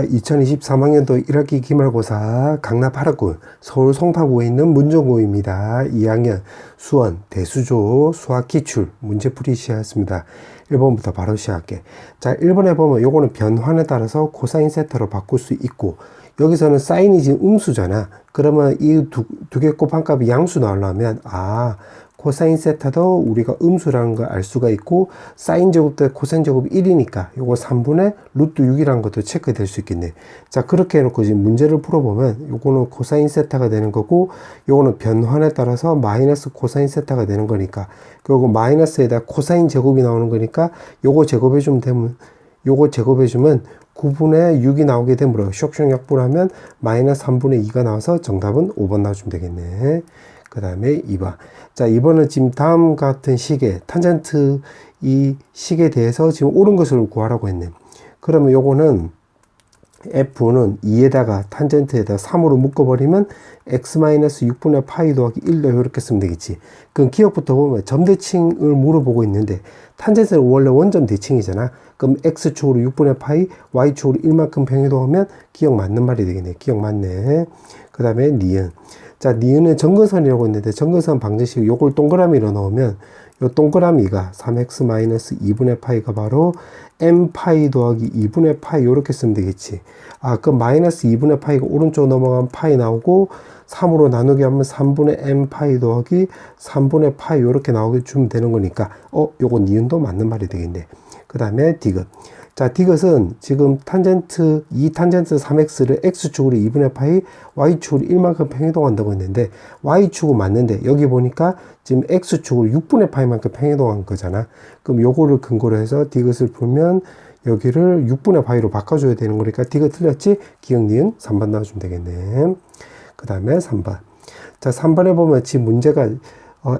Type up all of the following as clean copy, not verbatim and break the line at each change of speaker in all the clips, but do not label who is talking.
자, 2023학년도 1학기 기말고사 강남 8학군 서울 송파구에 있는 문정고입니다. 2학년 수원 대수조 수학기출 문제풀이 시작했습니다. 1번부터 바로 시작할게. 자, 1번에 보면 요거는 변환에 따라서 코사인 세타로 바꿀 수 있고, 여기서는 사인이 지금 음수잖아. 그러면 이 두 개 곱한값이 양수 나오려면 코사인 세타도 우리가 음수라는 걸 알 수가 있고, 사인 제곱 대 코사인 제곱이 1이니까 요거 3분의 루트 6이라는 것도 체크될 수 있겠네. 자, 그렇게 해놓고 지금 문제를 풀어보면 요거는 코사인 세타가 되는 거고, 요거는 변환에 따라서 마이너스 코사인 세타가 되는 거니까, 그리고 마이너스에다 코사인 제곱이 나오는 거니까 요거 제곱해주면 9분의 6이 나오게 되므로 쇽쇽 약분하면 마이너스 3분의 2가 나와서 정답은 5번 나와주면 되겠네. 그 다음에 2번. 자, 2번은 지금 다음 같은 식의 탄젠트 이 식에 대해서 지금 옳은 것을 구하라고 했네. 그러면 요거는 F는 2에다가 탄젠트에다 3으로 묶어버리면 x-6분의 파이 더하기 1로 이렇게 쓰면 되겠지. 그럼 기억부터 보면 점대칭을 물어보고 있는데 탄젠트는 원래 원점 대칭이잖아. 그럼 x축으로 6분의 파이, y축으로 1만큼 평이동하면 기억 맞는 말이 되겠네. 기억 맞네. 그 다음에 니은. 자, 니은은 정근선이라고 했는데 정근선 방정식 요걸 동그라미로 넣으면 요 동그라미가 3x-2분의 파이가 바로 m파이 더하기 2분의 파이 요렇게 쓰면 되겠지. 그럼 마이너스 2분의 파이가 오른쪽 넘어가면 파이 나오고 3으로 나누게 하면 3분의 m파이 더하기 3분의 파이 요렇게 나오게 주면 되는 거니까 요거 니은도 맞는 말이 되겠네. 그 다음에 디귿. 자, 디귿은 지금 탄젠트 2탄젠트 3x를 x축으로 2분의 파이, y축으로 1만큼 평이동한다고 했는데 y축은 맞는데 여기 보니까 지금 x축으로 6분의 파이만큼 평이동한 거잖아. 그럼 요거를 근거로 해서 디귿을 풀면 여기를 6분의 파이로 바꿔줘야 되는 거니까 디귿 틀렸지? 기억 니은 3번 나와주면 되겠네. 그 다음에 3번. 자, 3번에 보면 지금 문제가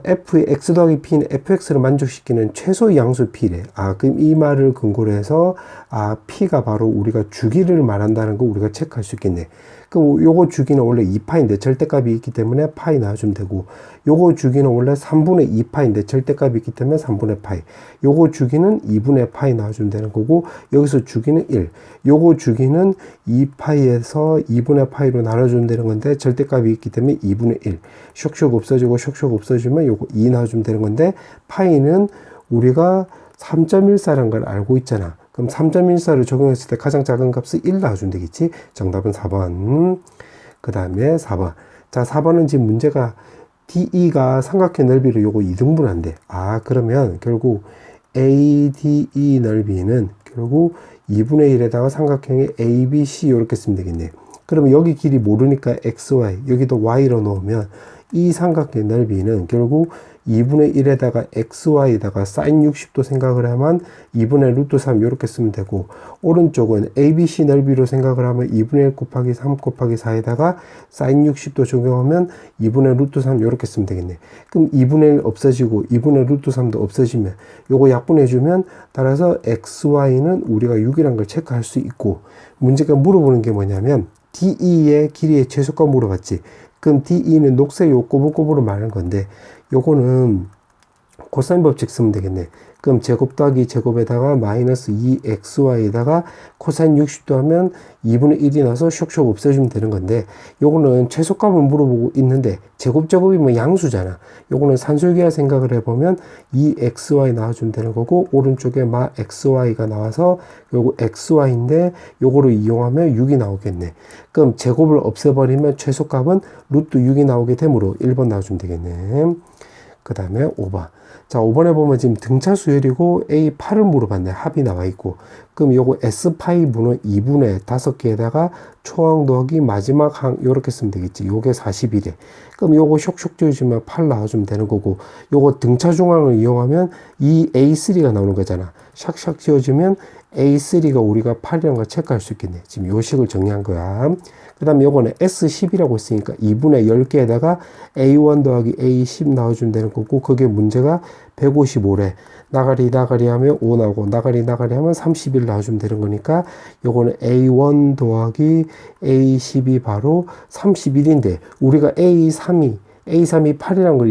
f의 x 더하기 p는 fx를 만족시키는 최소의 양수 p래. 그럼 이 말을 근거로 해서 p가 바로 우리가 주기를 말한다는 거 우리가 체크할 수 있겠네. 그럼 요거 주기는 원래 2파인데 절대값이 있기 때문에 파이 나와주면 되고, 요거 주기는 원래 3분의 2파인데 절대값이 있기 때문에 3분의 파이, 요거 주기는 2분의 파이 나와주면 되는 거고, 여기서 주기는 1, 요거 주기는 2파이에서 2분의 파이로 나눠주면 되는 건데 절대값이 있기 때문에 2분의 1, 쇽쇽 없어지고 쇽쇽 없어지면 요거 2 나와주면 되는 건데, 파이는 우리가 3.14라는 걸 알고 있잖아. 그럼 3.14를 적용했을 때 가장 작은 값을 1 나와주면 되겠지. 정답은 4번. 그 다음에 4번. 자, 4번은 지금 문제가 DE가 삼각형 넓이로 요거 2등분한대. 그러면 결국 ADE 넓이는 결국 2분의 1에다가 삼각형의 ABC 이렇게 쓰면 되겠네. 그러면 여기 길이 모르니까 XY, 여기도 Y로 넣으면 이 삼각형 넓이는 결국 2분의 1에다가 XY에다가 sin 60도 생각을 하면 2분의 루트 3 이렇게 쓰면 되고, 오른쪽은 ABC 넓이로 생각을 하면 2분의 1 곱하기 3 곱하기 4에다가 sin 60도 적용하면 2분의 루트 3 이렇게 쓰면 되겠네. 그럼 2분의 1 없어지고 2분의 루트 3도 없어지면 요거 약분해주면 따라서 XY는 우리가 6이라는 걸 체크할 수 있고, 문제가 물어보는 게 뭐냐면 DE의 길이의 최소값 물어봤지. 그럼 DE는 녹색 요 꼬불꼬불을 말하는 건데 요거는 코사인 법칙 쓰면 되겠네. 그럼 제곱 더하기 제곱에다가 마이너스 2xy에다가 코사인 60도 하면 2분의 1이 나서 쇽쇽 없애주면 되는 건데, 요거는 최소값을 물어보고 있는데 제곱이면 양수잖아. 요거는 산술기화 생각을 해보면 2xy 나와주면 되는 거고, 오른쪽에 마 xy가 나와서 요거 xy인데 요거를 이용하면 6이 나오겠네. 그럼 제곱을 없애버리면 최소값은 루트 6이 나오게 되므로 1번 나와주면 되겠네. 그 다음에 5번. 자, 5번에 보면 지금 등차 수열이고 A8을 물어봤네. 합이 나와 있고. 그럼 요거 S파이 분은 2분의 5개에다가 초항 더하기 마지막 항 요렇게 쓰면 되겠지. 요게 41이래. 그럼 요거 쇽쇽 지어주면 8 나와주면 되는 거고, 요거 등차 중앙을 이용하면 이 A3가 나오는 거잖아. 샥샥 지어주면 A3가 우리가 8이라는 걸 체크할 수 있겠네. 지금 요 식을 정리한 거야. 그 다음에 요거는 S10이라고 했으니까 2분의 10개에다가 A1 더하기 A10 나와주면 되는 거고, 그게 문제가 155래. 나가리 하면 5 나오고, 나가리 하면 31 나와주면 되는 거니까 요거는 A1 더하기 A10이 바로 31인데 우리가 A3이 8이라는 걸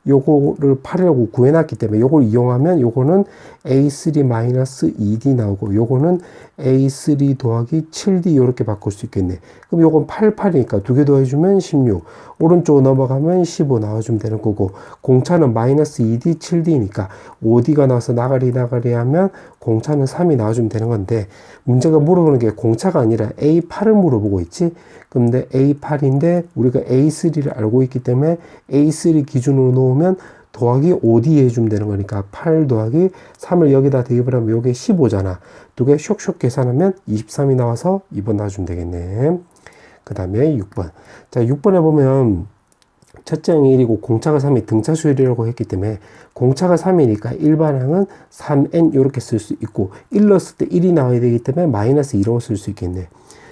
요거를 8이라고 구해놨기 때문에 요걸 이용하면 요거는 A3-2D 나오고 요거는 A3 더하기 7D 이렇게 바꿀 수 있겠네. 그럼 요건 8이니까 두 개 더해주면 16. 오른쪽으로 넘어가면 15 나와주면 되는 거고, 공차는 -2D 7D니까 5D가 나와서 나가리 하면 공차는 3이 나와주면 되는 건데, 문제가 물어보는 게 공차가 아니라 A8을 물어보고 있지. 근데 A8인데 우리가 A3를 알고 있기 때문에 A3 기준으로 놓으면 더하기 5D 해주면 되는 거니까 8 더하기 3을 여기다 대입을 하면 요게 15잖아. 두 개 쇽쇽 계산하면 23이 나와서 2번 놔주면 되겠네. 그 다음에 6번. 자, 6번에 보면 첫째 항이 1이고 공차가 3이 등차수열이라고 했기 때문에 공차가 3이니까 일반항은 3n 이렇게 쓸 수 있고 1 넣었을 때 1이 나와야 되기 때문에 -2라고 쓸 수 있겠네.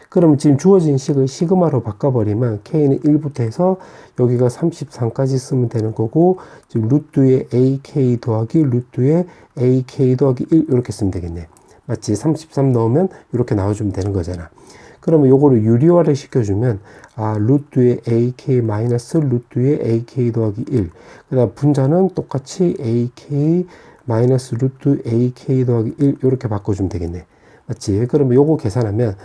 그럼 지금 주어진 식을 시그마로 바꿔버리면 k는 1부터 해서 여기가 33까지 쓰면 되는 거고, 지금 루트에 ak 더하기 루트에 ak 더하기 1 이렇게 쓰면 되겠네. 맞지? 33 넣으면 이렇게 나와주면 되는 거잖아. 그러면 요거를 유리화를 시켜주면 루트에 ak 마이너스 루트에 ak 더하기 1. 그 다음 분자는 똑같이 ak 마이너스 루트 ak 더하기 1 이렇게 바꿔주면 되겠네. 맞지? 그러면 요거 계산하면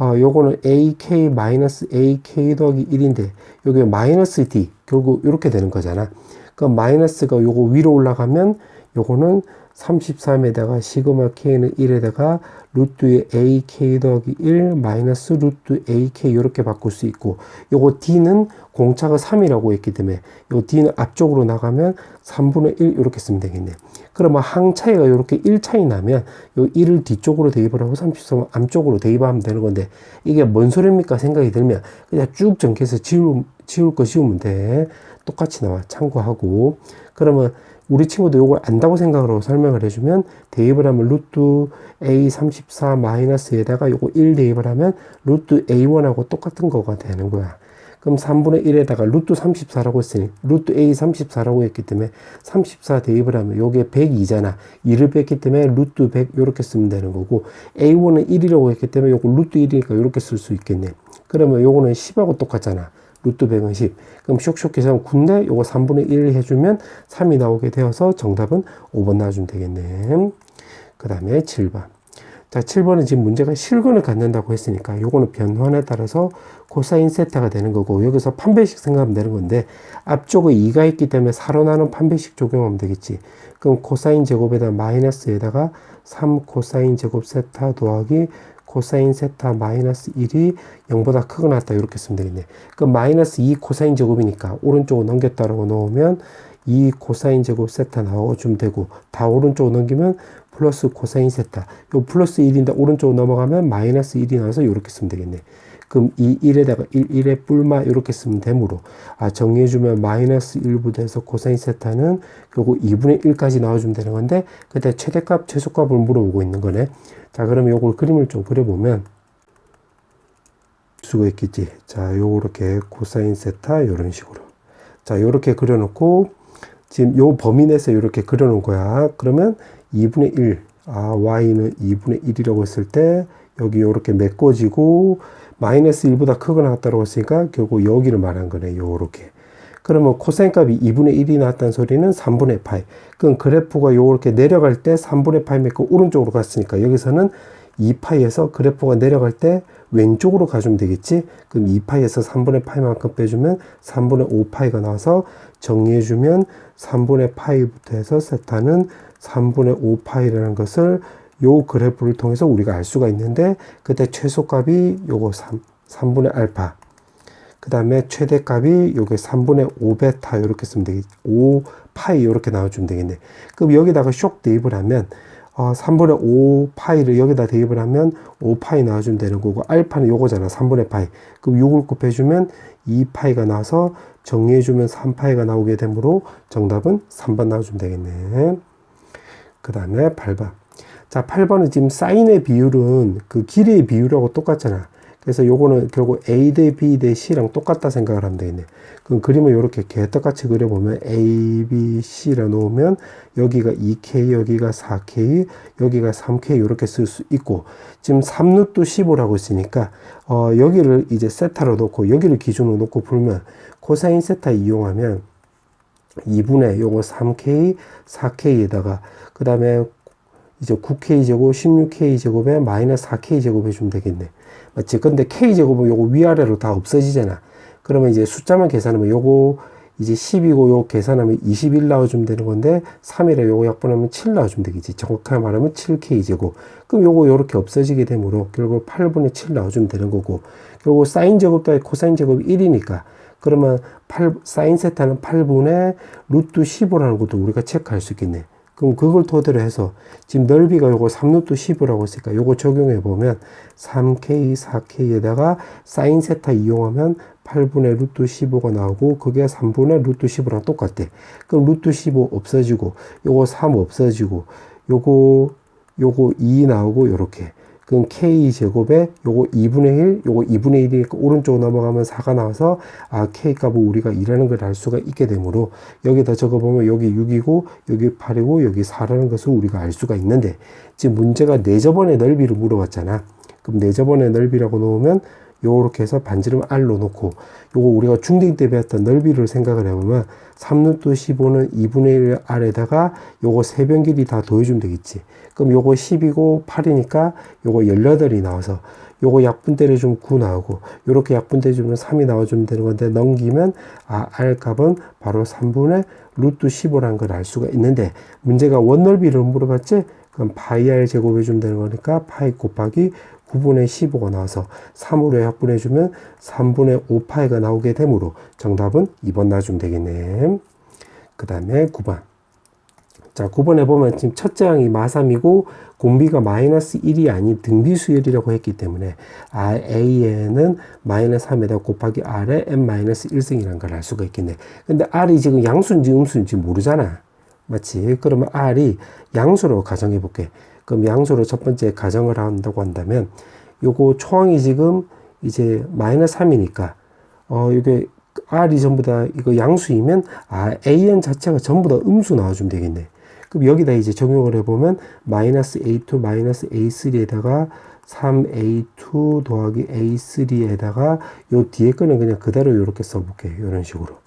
요거는 ak 마이너스 ak 더하기 1인데 여기 마이너스 d 결국 이렇게 되는 거잖아. 그럼 마이너스가 요거 위로 올라가면 요거는 33에다가 시그마 k는 1에다가 루트의 ak 더하기 1 마이너스 루트 ak 이렇게 바꿀 수 있고, 요거 d는 공차가 3이라고 했기 때문에 요 d는 앞쪽으로 나가면 3분의 1 이렇게 쓰면 되겠네. 그러면 항 차이가 이렇게 1 차이 나면 요 1을 뒤쪽으로 대입을 하고 33을 앞쪽으로 대입하면 되는 건데, 이게 뭔 소리입니까 생각이 들면 그냥 쭉 전개해서 지울 거 지우면 돼. 똑같이 나와. 참고하고. 그러면 우리 친구도 이걸 안다고 생각을 하고 설명을 해주면 대입을 하면 루트 A34 마이너스에다가 요거 1 대입을 하면 루트 A1하고 똑같은 거가 되는 거야. 그럼 3분의 1에다가 루트 34라고 했으니 루트 A34라고 했기 때문에 34 대입을 하면 요게 102잖아. 2를 뺐기 때문에 루트 100 요렇게 쓰면 되는 거고, A1은 1이라고 했기 때문에 요거 루트 1이니까 요렇게 쓸 수 있겠네. 그러면 요거는 10하고 똑같잖아. 루트 100은 10. 그럼 쇽쇽 계산 군데 요거 3분의 1 해주면 3이 나오게 되어서 정답은 5번 나와주면 되겠네. 그 다음에 7번. 자, 7번은 지금 문제가 실근을 갖는다고 했으니까 요거는 변환에 따라서 코사인 세타가 되는 거고, 여기서 판별식 생각하면 되는 건데 앞쪽에 2가 있기 때문에 4로 나눈 판별식 적용하면 되겠지. 그럼 코사인 제곱에다 마이너스에다가 3 코사인 제곱 세타 더하기 코사인 세타 마이너스 1이 0보다 크거나 같다 이렇게 쓰면 되겠네. 그럼 마이너스 2 코사인 제곱이니까 오른쪽으로 넘겼다라고 넣으면 2 코사인 제곱 세타 나와주면 되고, 다 오른쪽으로 넘기면 플러스 코사인 세타. 요 플러스 1인데 오른쪽으로 넘어가면 마이너스 1이 나와서 이렇게 쓰면 되겠네. 그럼 이 1에다가 1에 뿔마 이렇게 쓰면 되므로 정리해주면 마이너스 1부터 해서 코사인 세타는 결국 2분의 1까지 나와주면 되는 건데, 그때 최대값 최소값을 물어보고 있는 거네. 자, 그러면 요걸 그림을 좀 그려보면 수가 있겠지. 자, 요렇게 코사인 세타 요런 식으로. 자, 요렇게 그려놓고 지금 요 범위 내에서 요렇게 그려놓은 거야. 그러면 2분의 1, y는 2분의 1이라고 했을 때 여기 요렇게 메꿔지고 마이너스 1보다 크거나 같다고 했으니까 결국 여기를 말한 거네. 요렇게. 그러면 코사인 값이 2분의 1이 나왔다는 소리는 3분의 파이. 그럼 그래프가 요렇게 내려갈 때 3분의 파이 메고 오른쪽으로 갔으니까 여기서는 2파이에서 그래프가 내려갈 때 왼쪽으로 가주면 되겠지. 그럼 2파이에서 3분의 파이만큼 빼주면 3분의 5파이가 나와서 정리해주면 3분의 파이부터 해서 세타는 3분의 5파이라는 것을 요 그래프를 통해서 우리가 알 수가 있는데, 그때 최소값이 요거 3분의 알파. 그 다음에 최대값이 요게 3분의 5베타 이렇게 쓰면 되겠지. 5파이 이렇게 나와주면 되겠네. 그럼 여기다가 쇽 대입을 하면 3분의 5파이를 여기다 대입을 하면 5파이 나와주면 되는 거고, 알파는 요거잖아. 3분의 파이. 그럼 6을 곱해주면 2파이가 나와서 정리해주면 3파이가 나오게 되므로 정답은 3번 나와주면 되겠네. 그 다음에 8번. 자, 8번은 지금 사인의 비율은 그 길이의 비율하고 똑같잖아. 그래서 요거는 결국 A 대 B 대 C랑 똑같다 생각을 하면 되겠네. 그럼 그림을 이렇게 개떡같이 그려보면 A, B, C라 놓으면 여기가 2K, 여기가 4K, 여기가 3K 이렇게 쓸 수 있고, 지금 3루트 15라고 있으니까 여기를 이제 세타로 놓고 여기를 기준으로 놓고 풀면 코사인 세타 이용하면 2분의 요거 3K, 4K에다가 그 다음에 이제 9K제곱, 16K제곱에 마이너스 4K제곱 해주면 되겠네. 맞지? 근데 K제곱은 요거 위아래로 다 없어지잖아. 그러면 이제 숫자만 계산하면 요거 이제 10이고 요거 계산하면 21 나와주면 되는 건데 3이라 요거 약분하면 7 나와주면 되겠지. 정확하게 말하면 7K제곱. 그럼 요거 요렇게 없어지게 되므로 결국 8분의 7 나와주면 되는 거고, 결국 사인 제곱 더하기 코사인 제곱이 1이니까 그러면 사인 세타는 8분의 루트 15라는 것도 우리가 체크할 수 있겠네. 그럼 그걸 토대로 해서 지금 넓이가 요거 3루트 15라고 했으니까 요거 적용해 보면 3K, 4K에다가 사인 세타 이용하면 8분의 루트 15가 나오고 그게 3분의 루트 15랑 똑같대. 그럼 루트 15 없어지고 요거 3 없어지고 요거 2 나오고 요렇게. 그럼 K제곱에 요거 2분의 1, 요거 2분의 1이니까 오른쪽으로 넘어가면 4가 나와서 K 값을 우리가 2라는 걸 알 수가 있게 되므로 여기다 적어보면 여기 6이고 여기 8이고 여기 4라는 것을 우리가 알 수가 있는데, 지금 문제가 내저번의 넓이를 물어봤잖아. 그럼 내저번의 넓이라고 놓으면 요렇게 해서 반지름 R로 놓고 요거 우리가 중딩 때 배웠던 넓이를 생각을 해보면 3루트 15는 2분의 1 R에다가 요거 세 변 길이 다 더해주면 되겠지. 그럼 요거 10이고 8이니까 요거 18이 나와서 요거 약분 때려주면 9 나오고 요렇게 약분 때려주면 3이 나와주면 되는 건데, 넘기면 R 값은 바로 3분의 루트 15라는 걸 알 수가 있는데, 문제가 원넓이를 물어봤지? 그럼 파이 R 제곱해주면 되는 거니까 파이 곱하기 9분의 15가 나와서 3으로 약분해주면 3분의 5파이가 나오게 되므로 정답은 2번 놔주면 되겠네. 그 다음에 9번. 자, 9번에 보면 지금 첫째 항이 마삼이고 공비가 마이너스 1이 아닌 등비수열이라고 했기 때문에 A에는 마이너스 3에다 곱하기 R에 n-1승이라는 걸 알 수가 있겠네. 근데 R이 지금 양수인지 음수인지 모르잖아. 맞지? 그러면 R이 양수로 가정해 볼게. 그럼 양수로 첫 번째 가정을 한다고 한다면 요거 초항이 지금 이제 마이너스 3이니까 이게 R이 전부 다 이거 양수이면 AN 자체가 전부 다 음수 나와주면 되겠네. 그럼 여기다 이제 적용을 해보면 마이너스 A2 마이너스 A3에다가 3A2 더하기 A3에다가 요 뒤에 거는 그냥 그대로 이렇게 써볼게. 이런 식으로.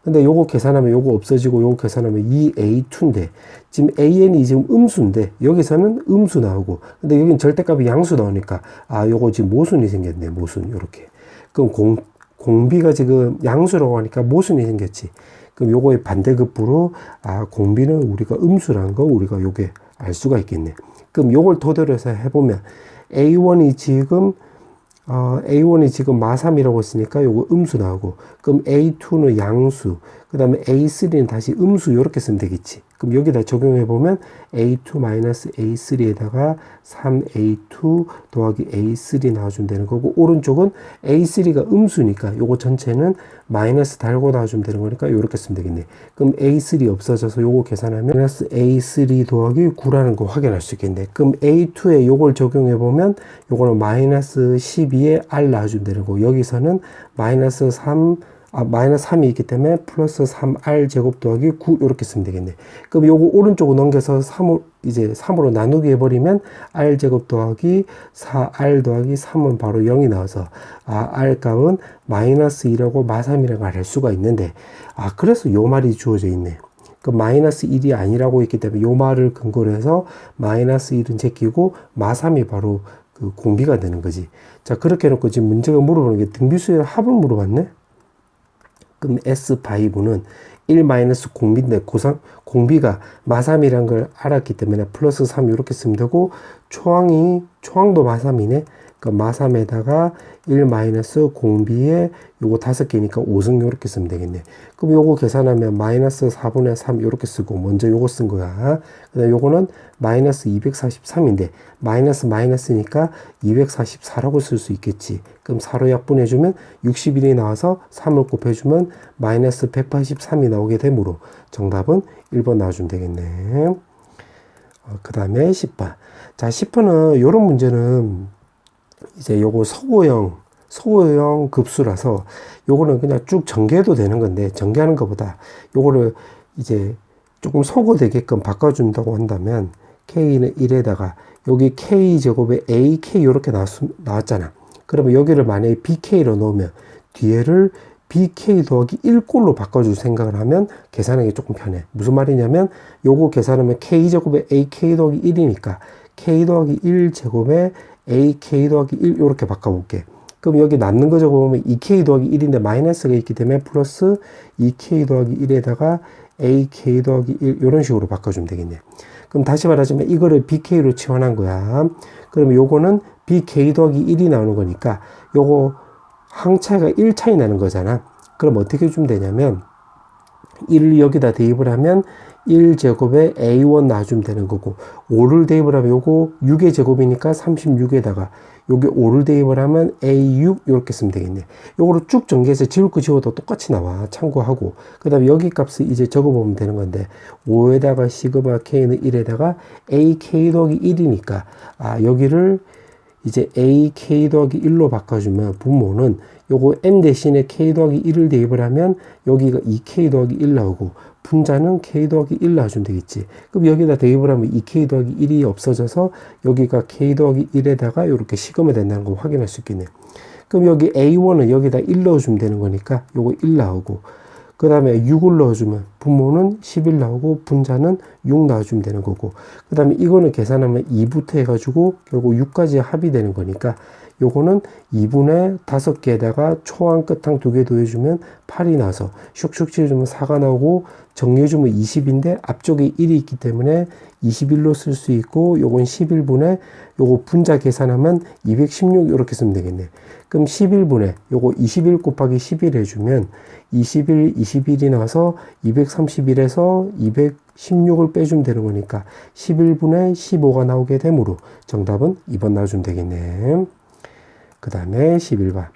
근데 요거 계산하면 요거 없어지고 요거 계산하면 2A2인데 지금 AN이 지금 음수인데 여기서는 음수 나오고, 근데 여긴 절대값이 양수 나오니까 요거 지금 모순이 생겼네. 모순. 요렇게. 그럼 공비가 지금 양수라고 하니까 모순이 생겼지. 그럼 요거의 반대급부로 공비는 우리가 음수라는 거 우리가 요게 알 수가 있겠네. 그럼 요걸 토대로 해서 해보면 A1이 지금 마3이라고 했으니까 요거 음수 나오고, 그럼 A2는 양수, 그 다음에 A3는 다시 음수, 요렇게 쓰면 되겠지. 그럼 여기다 적용해보면 A2-A3에다가 3A2 더하기 A3 나와주면 되는 거고, 오른쪽은 A3가 음수니까 요거 전체는 마이너스 달고 나와주면 되는 거니까 요렇게 쓰면 되겠네. 그럼 A3 없어져서 요거 계산하면 마이너스 A3 더하기 9라는 거 확인할 수 있겠네. 그럼 A2에 요걸 적용해보면 요거는 마이너스 12에 R 나와주면 되는 거고, 여기서는 마이너스 3이 있기 때문에 플러스 3R 제곱 더하기 9 이렇게 쓰면 되겠네. 그럼 요거 오른쪽으로 넘겨서 3으로 나누기 해버리면 R 제곱 더하기 4R 더하기 3은 바로 0이 나와서 R 값은 마이너스 2라고 마3이라고 알 수가 있는데, 그래서 요 말이 주어져 있네. 그 마이너스 1이 아니라고 했기 때문에 요 말을 근거로 해서 마이너스 1은 제끼고 마3이 바로 그 공비가 되는 거지. 자, 그렇게 해놓고 지금 문제가 물어보는 게 등비수의 합을 물어봤네. 그럼 S5는 1 마이너스 공비인데 공비가 마3이란 걸 알았기 때문에 플러스 3 이렇게 쓰면 되고, 초항도 마3이네. 그러니까 마3에다가 1 마이너스 공비에 요거 5개니까 5승 요렇게 쓰면 되겠네. 그럼 요거 계산하면 마이너스 4분의 3 요렇게 쓰고, 먼저 요거 쓴 거야. 그 다음에 요거는 마이너스 243인데 마이너스니까 244라고 쓸 수 있겠지. 그럼 4로 약분해주면 61이 나와서 3을 곱해주면 마이너스 183이 나오게 되므로 정답은 1번 나와주면 되겠네. 그 다음에 10번. 자, 10번은 요런 문제는 이제 요거 서구형 급수라서 요거는 그냥 쭉 전개해도 되는 건데, 전개하는 것보다 요거를 이제 조금 소거되게끔 바꿔준다고 한다면 K는 1에다가 여기 K제곱에 AK 요렇게 나왔잖아. 그러면 여기를 만약에 BK로 넣으면 뒤에를 bk 더하기 1꼴로 바꿔줄 생각을 하면 계산하기 조금 편해. 무슨 말이냐면 요거 계산하면 k제곱에 ak 더하기 1이니까 k 더하기 1제곱에 ak 더하기 1 이렇게 바꿔볼게. 그럼 여기 남는 거 적어보면 2k 더하기 1인데 마이너스가 있기 때문에 플러스 2k 더하기 1에다가 ak 더하기 1 이런 식으로 바꿔주면 되겠네. 그럼 다시 말하자면 이거를 bk로 치환한 거야. 그러면 요거는 bk 더하기 1이 나오는 거니까 요거 항차이가 1 차이 나는 거잖아. 그럼 어떻게 주면 되냐면 1을 여기다 대입을 하면 1제곱에 a1 놔주면 되는 거고 5를 대입을 하면 요거 6의 제곱이니까 36에다가 요게 5를 대입을 하면 a6 이렇게 쓰면 되겠네. 요거를 쭉 전개해서 지울 거 지워도 똑같이 나와. 참고하고 그 다음에 여기 값을 이제 적어보면 되는 건데 5에다가 시그마 k는 1에다가 ak 더하기 1이니까 여기를 이제 ak 더하기 1로 바꿔주면 분모는 요거 n 대신에 k 더하기 1을 대입을 하면 여기가 2k 더하기 1 나오고 분자는 k 더하기 1 놔주면 되겠지. 그럼 여기다 대입을 하면 2k 더하기 1이 없어져서 여기가 k 더하기 1에다가 이렇게 시그마 된다는 거 확인할 수 있겠네. 그럼 여기 a1은 여기다 1 넣어주면 되는 거니까 요거 1 나오고 그 다음에 6을 넣어주면 분모는 11 나오고 분자는 6 넣어주면 되는 거고 그 다음에 이거는 계산하면 2부터 해가지고 결국 6까지 합이 되는 거니까 요거는 2분의 5개에다가 초항 끝항 2개 더해주면 8이 나서 슉슉 치워주면 4가 나오고 정리해주면 20인데 앞쪽에 1이 있기 때문에 21로 쓸 수 있고 요건 11분의 요거 분자 계산하면 216 이렇게 쓰면 되겠네. 그럼 11분의 요거 21 곱하기 11 해주면 21, 21이 나와서 231에서 216을 빼주면 되는 거니까 11분의 15가 나오게 되므로 정답은 2번 나와주면 되겠네. 그 다음에 11번.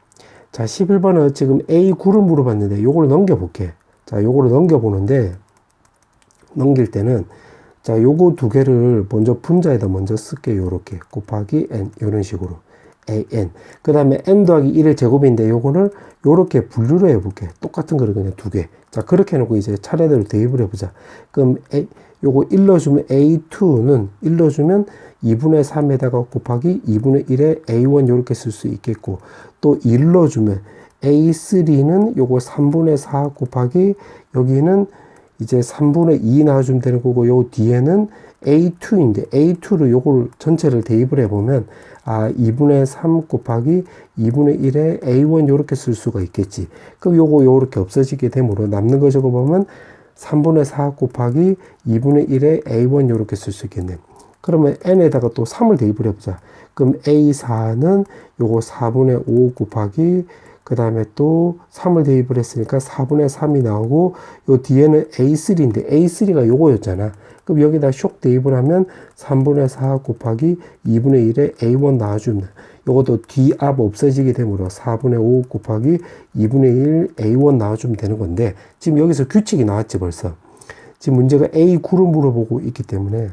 자, 11번은 지금 A9를 물어봤는데 요걸 넘겨볼게. 자, 요거를 넘겨보는데 넘길 때는 자, 요거 두 개를 먼저 분자에다 먼저 쓸게요. 요렇게 곱하기 n 이런 식으로 an. 그 다음에 n 더하기 1의 제곱인데 요거를 요렇게 분류를 해볼게. 똑같은 거를 그냥 두 개. 자, 그렇게 해놓고 이제 차례대로 대입을 해보자. 그럼 요거 1 넣어주면 a2는 1 넣어주면 2분의 3에다가 곱하기 2분의 1에 a1 요렇게 쓸 수 있겠고 또 1 넣어주면 a3는 요거 3분의 4 곱하기 여기는 이제 3분의 2 나와주면 되는 거고 요 뒤에는 a2인데 a2를 요걸 전체를 대입을 해보면 2분의 3 곱하기 2분의 1에 a1 요렇게 쓸 수가 있겠지. 그럼 요거 요렇게 없어지게 되므로 남는 거 적어보면 3분의 4 곱하기 2분의 1에 a1 요렇게 쓸 수 있겠네. 그러면 n에다가 또 3을 대입을 해보자. 그럼 a4는 요거 4분의 5 곱하기 그 다음에 또 3을 대입을 했으니까 4분의 3이 나오고 요 뒤에는 a3인데 a3가 요거였잖아. 그럼 여기다 쇽 대입을 하면 3분의 4 곱하기 2분의 1에 a1 나와주면 요것도 뒤앞 없어지게 되므로 4분의 5 곱하기 2분의 1 a1 나와주면 되는 건데 지금 여기서 규칙이 나왔지 벌써. 지금 문제가 A9를 물어보고 있기 때문에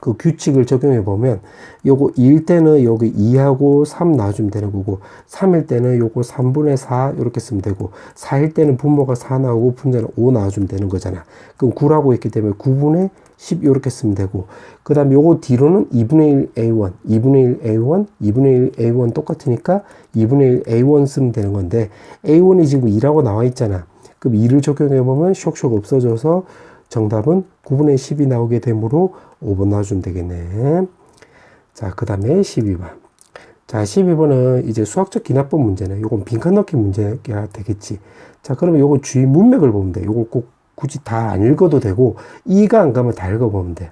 그 규칙을 적용해 보면 요거 2일 때는 여기 2하고 3 놔주면 되는 거고 3일 때는 요거 3분의 4 이렇게 쓰면 되고 4일 때는 분모가 4 나오고 분자는 5 놔주면 되는 거잖아. 그럼 9라고 했기 때문에 9분의 10 이렇게 쓰면 되고 그 다음에 요거 뒤로는 2분의 1 A1, 2분의 1 A1, 2분의 1 A1 똑같으니까 2분의 1 A1 쓰면 되는 건데 A1이 지금 2라고 나와 있잖아. 그럼 2를 적용해 보면 쇽쇽 없어져서 정답은 9분의 10이 나오게 되므로 5번 나와주면 되겠네. 자, 그 다음에 12번. 자, 12번은 이제 수학적 기납법 문제네. 요건 빈칸 넣기 문제가 되겠지. 자, 그러면 요거 주의 문맥을 보면 돼. 요건 꼭 굳이 다 안 읽어도 되고, 이가 안 가면 다 읽어보면 돼.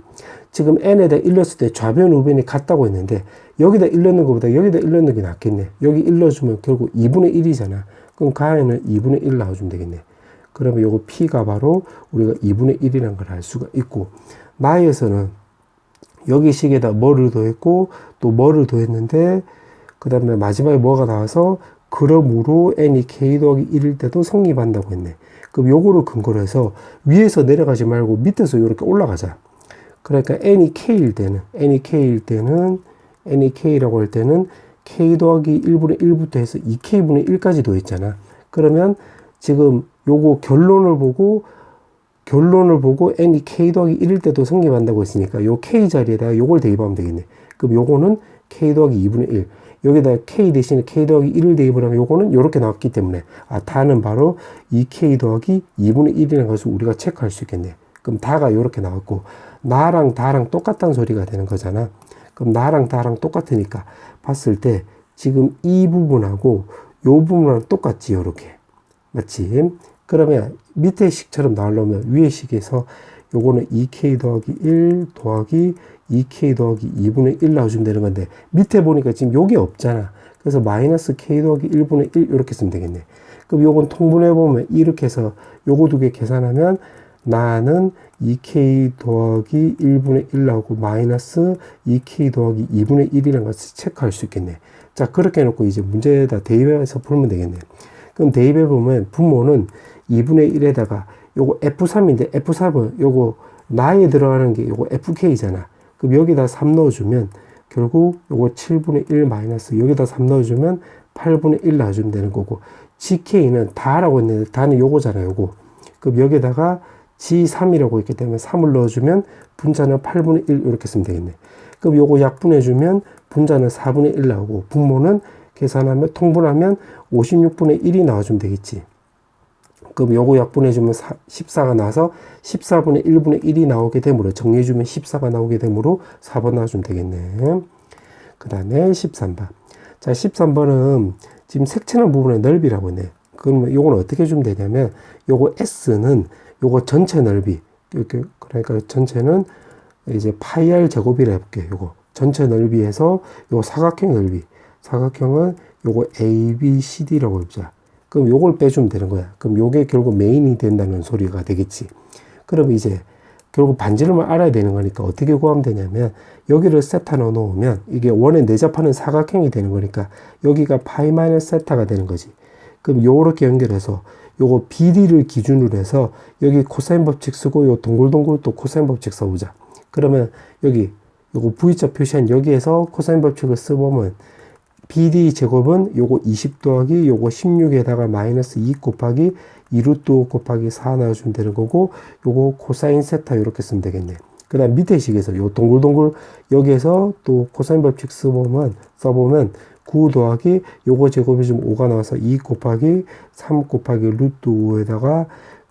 지금 n에다 1 넣었을 때 좌변, 우변이 같다고 했는데, 여기다 1 넣는 것보다 여기다 1 넣는 게 낫겠네. 여기 1 넣어주면 결국 2분의 1이잖아. 그럼 가에는 2분의 1 나와주면 되겠네. 그러면 요거 P가 바로 우리가 2분의 1이라는 걸 알 수가 있고, 마이에서는 여기 식에다 뭐를 더했고, 또 뭐를 더했는데, 그 다음에 마지막에 뭐가 나와서, 그러므로 n이 k 더하기 1일 때도 성립한다고 했네. 그럼 요거를 근거로 해서 위에서 내려가지 말고 밑에서 이렇게 올라가자. 그러니까 n이 k일 때는, n이 k라고 할 때는 k 더하기 1분의 1부터 해서 2k분의 1까지 더했잖아. 그러면 지금 요거 결론을 보고 n이 k 더하기 1일 때도 성립한다고 했으니까 요 k 자리에다가 요걸 대입하면 되겠네. 그럼 요거는 k 더하기 2분의 1. 여기다 k 대신에 k 더하기 1을 대입을 하면 요거는 요렇게 나왔기 때문에 다는 바로 2k 더하기 2분의 1이라는 것을 우리가 체크할 수 있겠네. 그럼 다가 요렇게 나왔고 나랑 다랑 똑같다는 소리가 되는 거잖아. 그럼 나랑 다랑 똑같으니까 봤을 때 지금 이 부분하고 요 부분하고 똑같지, 요렇게. 맞지? 그러면 밑에 식처럼 나오려면 위에 식에서 요거는 2k 더하기 1 더하기 2k 더하기 2분의 1 나와주면 되는 건데 밑에 보니까 지금 요게 없잖아. 그래서 마이너스 k 더하기 1분의 1 이렇게 쓰면 되겠네. 그럼 요건 통분해 보면 이렇게 해서 요거 두 개 계산하면 나는 2k 더하기 1분의 1 나오고 마이너스 2k 더하기 2분의 1이라는 것을 체크할 수 있겠네. 자, 그렇게 해놓고 이제 문제에다 대입해서 풀면 되겠네. 그럼 대입해 보면 분모는 2분의 1에다가 요거 F3인데 F3은 요거 나에 들어가는 게 요거 FK잖아. 그럼 여기다 3 넣어주면 결국 요거 7분의 1 마이너스 여기다 3 넣어주면 8분의 1 나와주면 되는 거고 GK는 다라고 했는데 다는 요거잖아, 요거. 그럼 여기다가 G3이라고 했기 때문에 3을 넣어주면 분자는 8분의 1 이렇게 쓰면 되겠네. 그럼 요거 약분해주면 분자는 4분의 1 나오고 분모는 계산하면 통분하면 56분의 1이 나와주면 되겠지. 그럼 요거 약분해주면 14가 나와서 14분의 1분의 1이 나오게 되므로 정리해주면 14가 나오게 되므로 4번 나와주면 되겠네. 그 다음에 13번. 자, 13번은 지금 색채난 부분의 넓이라고 했네. 그러면 요거는 어떻게 주면 되냐면 요거 S는 요거 전체 넓이 이렇게 그러니까 전체는 이제 파이 r 제곱이라 해볼게. 요거 전체 넓이에서 요 사각형 넓이 사각형은 요거 ABCD라고 해보자. 그럼 요걸 빼주면 되는 거야. 그럼 요게 결국 메인이 된다는 소리가 되겠지. 그럼 이제 결국 반지름을 알아야 되는 거니까 어떻게 구하면 되냐면 여기를 세타 넣어 놓으면 이게 원에 내접하는 사각형이 되는 거니까 여기가 파이 마이너스 세타가 되는 거지. 그럼 요렇게 연결해서 요거 BD를 기준으로 해서 여기 코사인 법칙 쓰고 요 동글동글 또 코사인 법칙 써보자. 그러면 여기 요거 V자 표시한 여기에서 코사인 법칙을 써보면 BD 제곱은 요거 20 더하기 요거 16에다가 마이너스 2 곱하기 2루트 5 곱하기 4 나와주면 되는 거고 요거 코사인 세타 이렇게 쓰면 되겠네. 그 다음 밑에 식에서 요 동글동글 여기에서 또 코사인 법칙 써보면 9 더하기 요거 제곱이 좀 5가 나와서 2 곱하기 3 곱하기 루트 5에다가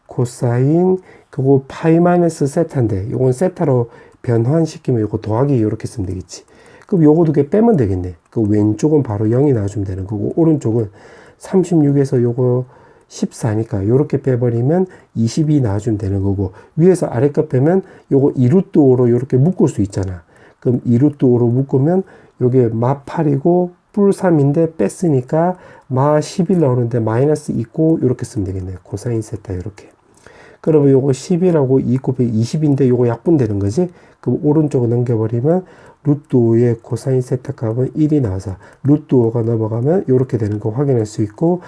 코사인 그거 파이 마이너스 세타인데 요건 세타로 변환시키면 요거 더하기 이렇게 쓰면 되겠지. 그럼 요거 두 개 빼면 되겠네. 그 왼쪽은 바로 0이 나와주면 되는 거고 오른쪽은 36에서 요거 14니까 요렇게 빼버리면 22 나와주면 되는 거고 위에서 아래값 빼면 요거 2루트 5로 요렇게 묶을 수 있잖아. 그럼 2루트 5로 묶으면 요게 마 8이고 뿔 3인데 뺐으니까 마 11 나오는데 마이너스 있고 요렇게 쓰면 되겠네. 코사인 세타 요렇게. 그러면 요거 11하고 2 곱하기 20인데 요거 약분되는 거지. 그럼 오른쪽으로 넘겨버리면 루트 5의 코사인 세타 값은 1이 나와서 루트 5가 넘어가면 요렇게 되는 거 확인할 수 있고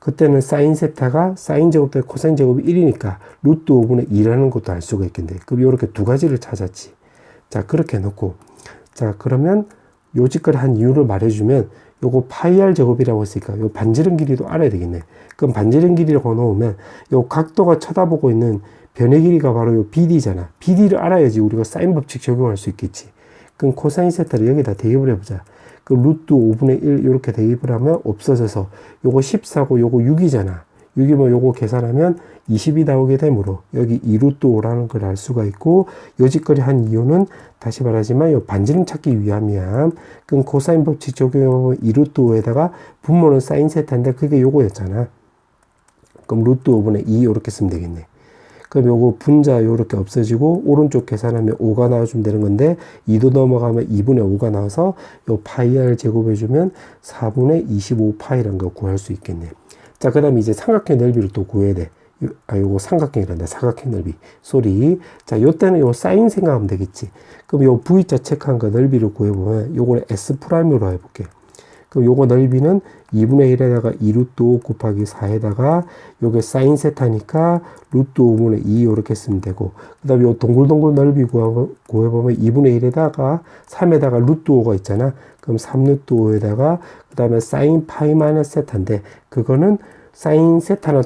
그때는 사인 세타가 사인 제곱 대 코사인 제곱이 1이니까 루트 5분의 2라는 것도 알 수가 있겠네. 그럼 요렇게 두 가지를 찾았지. 자, 그렇게 놓고 자, 그러면 요지껏 한 이유를 말해주면 요거 파이 r 제곱이라고 했으니까 요 반지름 길이도 알아야 되겠네. 그럼 반지름 길이라고 넣으면 요 각도가 쳐다보고 있는 변의 길이가 바로 요 BD잖아. BD를 알아야지 우리가 사인 법칙 적용할 수 있겠지. 그럼 코사인 세타를 여기다 대입을 해보자. 그 루트 5분의 1 이렇게 대입을 하면 없어져서 요거 14고 요거 6이잖아. 6이면 요거 계산하면 20이 나오게 되므로 여기 2루트 5라는 걸 알 수가 있고 여지까지 한 이유는 다시 말하지만 요 반지름 찾기 위함이야. 그럼 코사인 법칙 적용하면 2루트 5에다가 분모는 사인 세타인데 그게 요거였잖아. 그럼 루트 5분의 2 이렇게 쓰면 되겠네. 그럼 요거 분자 요렇게 없어지고 오른쪽 계산하면 5가 나와주면 되는 건데 2도 넘어가면 2분의 5가 나와서 요 파이 r 제곱해주면 4분의 25 파이라는 거 구할 수 있겠네. 자, 그 다음에 이제 삼각형 넓이를 또 구해야 돼. 요거 삼각형이란다. 사각형 넓이. 쏘리. 자, 요때는 요 사인 생각하면 되겠지. 그럼 요 V자 체크한 거 넓이를 구해보면 요거를 S''으로 해볼게. 그럼 요거 넓이는 2분의 1에다가 2루트 5 곱하기 4에다가 요게 사인 세타니까 루트 5분의 2 이렇게 쓰면 되고 그 다음에 요 동글동글 넓이 구해보면 2분의 1에다가 3에다가 루트 5가 있잖아. 그럼 3루트 5에다가 그 다음에 사인 파이 마이너스 세타인데 그거는 사인 세타는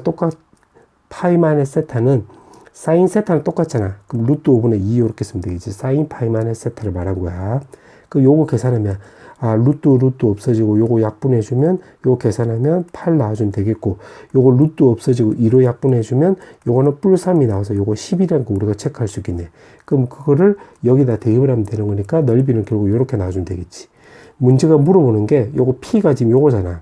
파이 마이너스 세타는 사인 세타는 똑같잖아. 그럼 루트 5분의 2 이렇게 쓰면 되겠지. 사인 파이 마이너스 세타를 말한 거야. 그럼 요거 계산하면 루트 없어지고 요거 약분해주면 요거 계산하면 8 나와주면 되겠고, 요거 루트 없어지고 2로 약분해주면 요거는 뿔3이 나와서 요거 10이라는 거 우리가 체크할 수 있겠네. 그럼 그거를 여기다 대입을 하면 되는 거니까 넓이는 결국 요렇게 나와주면 되겠지. 문제가 물어보는 게 요거 P가 지금 요거잖아.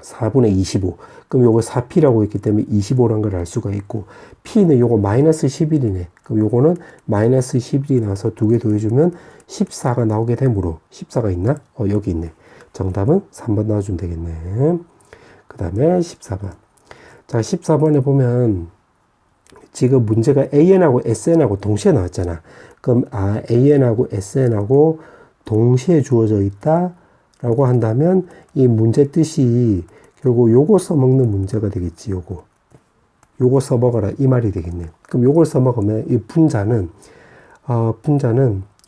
4분의 25. 그럼 요거 4P라고 있기 때문에 25란 걸 알 수가 있고, P는 요거 마이너스 11이네. 그럼 요거는 마이너스 11이 나와서 두 개 더해주면 14가 나오게 되므로, 14가 있나? 여기 있네. 정답은 3번 나와주면 되겠네. 그 다음에 14번. 자, 14번에 보면 지금 문제가 AN하고 SN하고 동시에 나왔잖아. 그럼 AN하고 SN하고 동시에 주어져 있다 라고 한다면 이 문제 뜻이 결국 요거 써먹는 문제가 되겠지. 요거 써먹어라 이 말이 되겠네. 그럼 요걸 써먹으면 이 분자는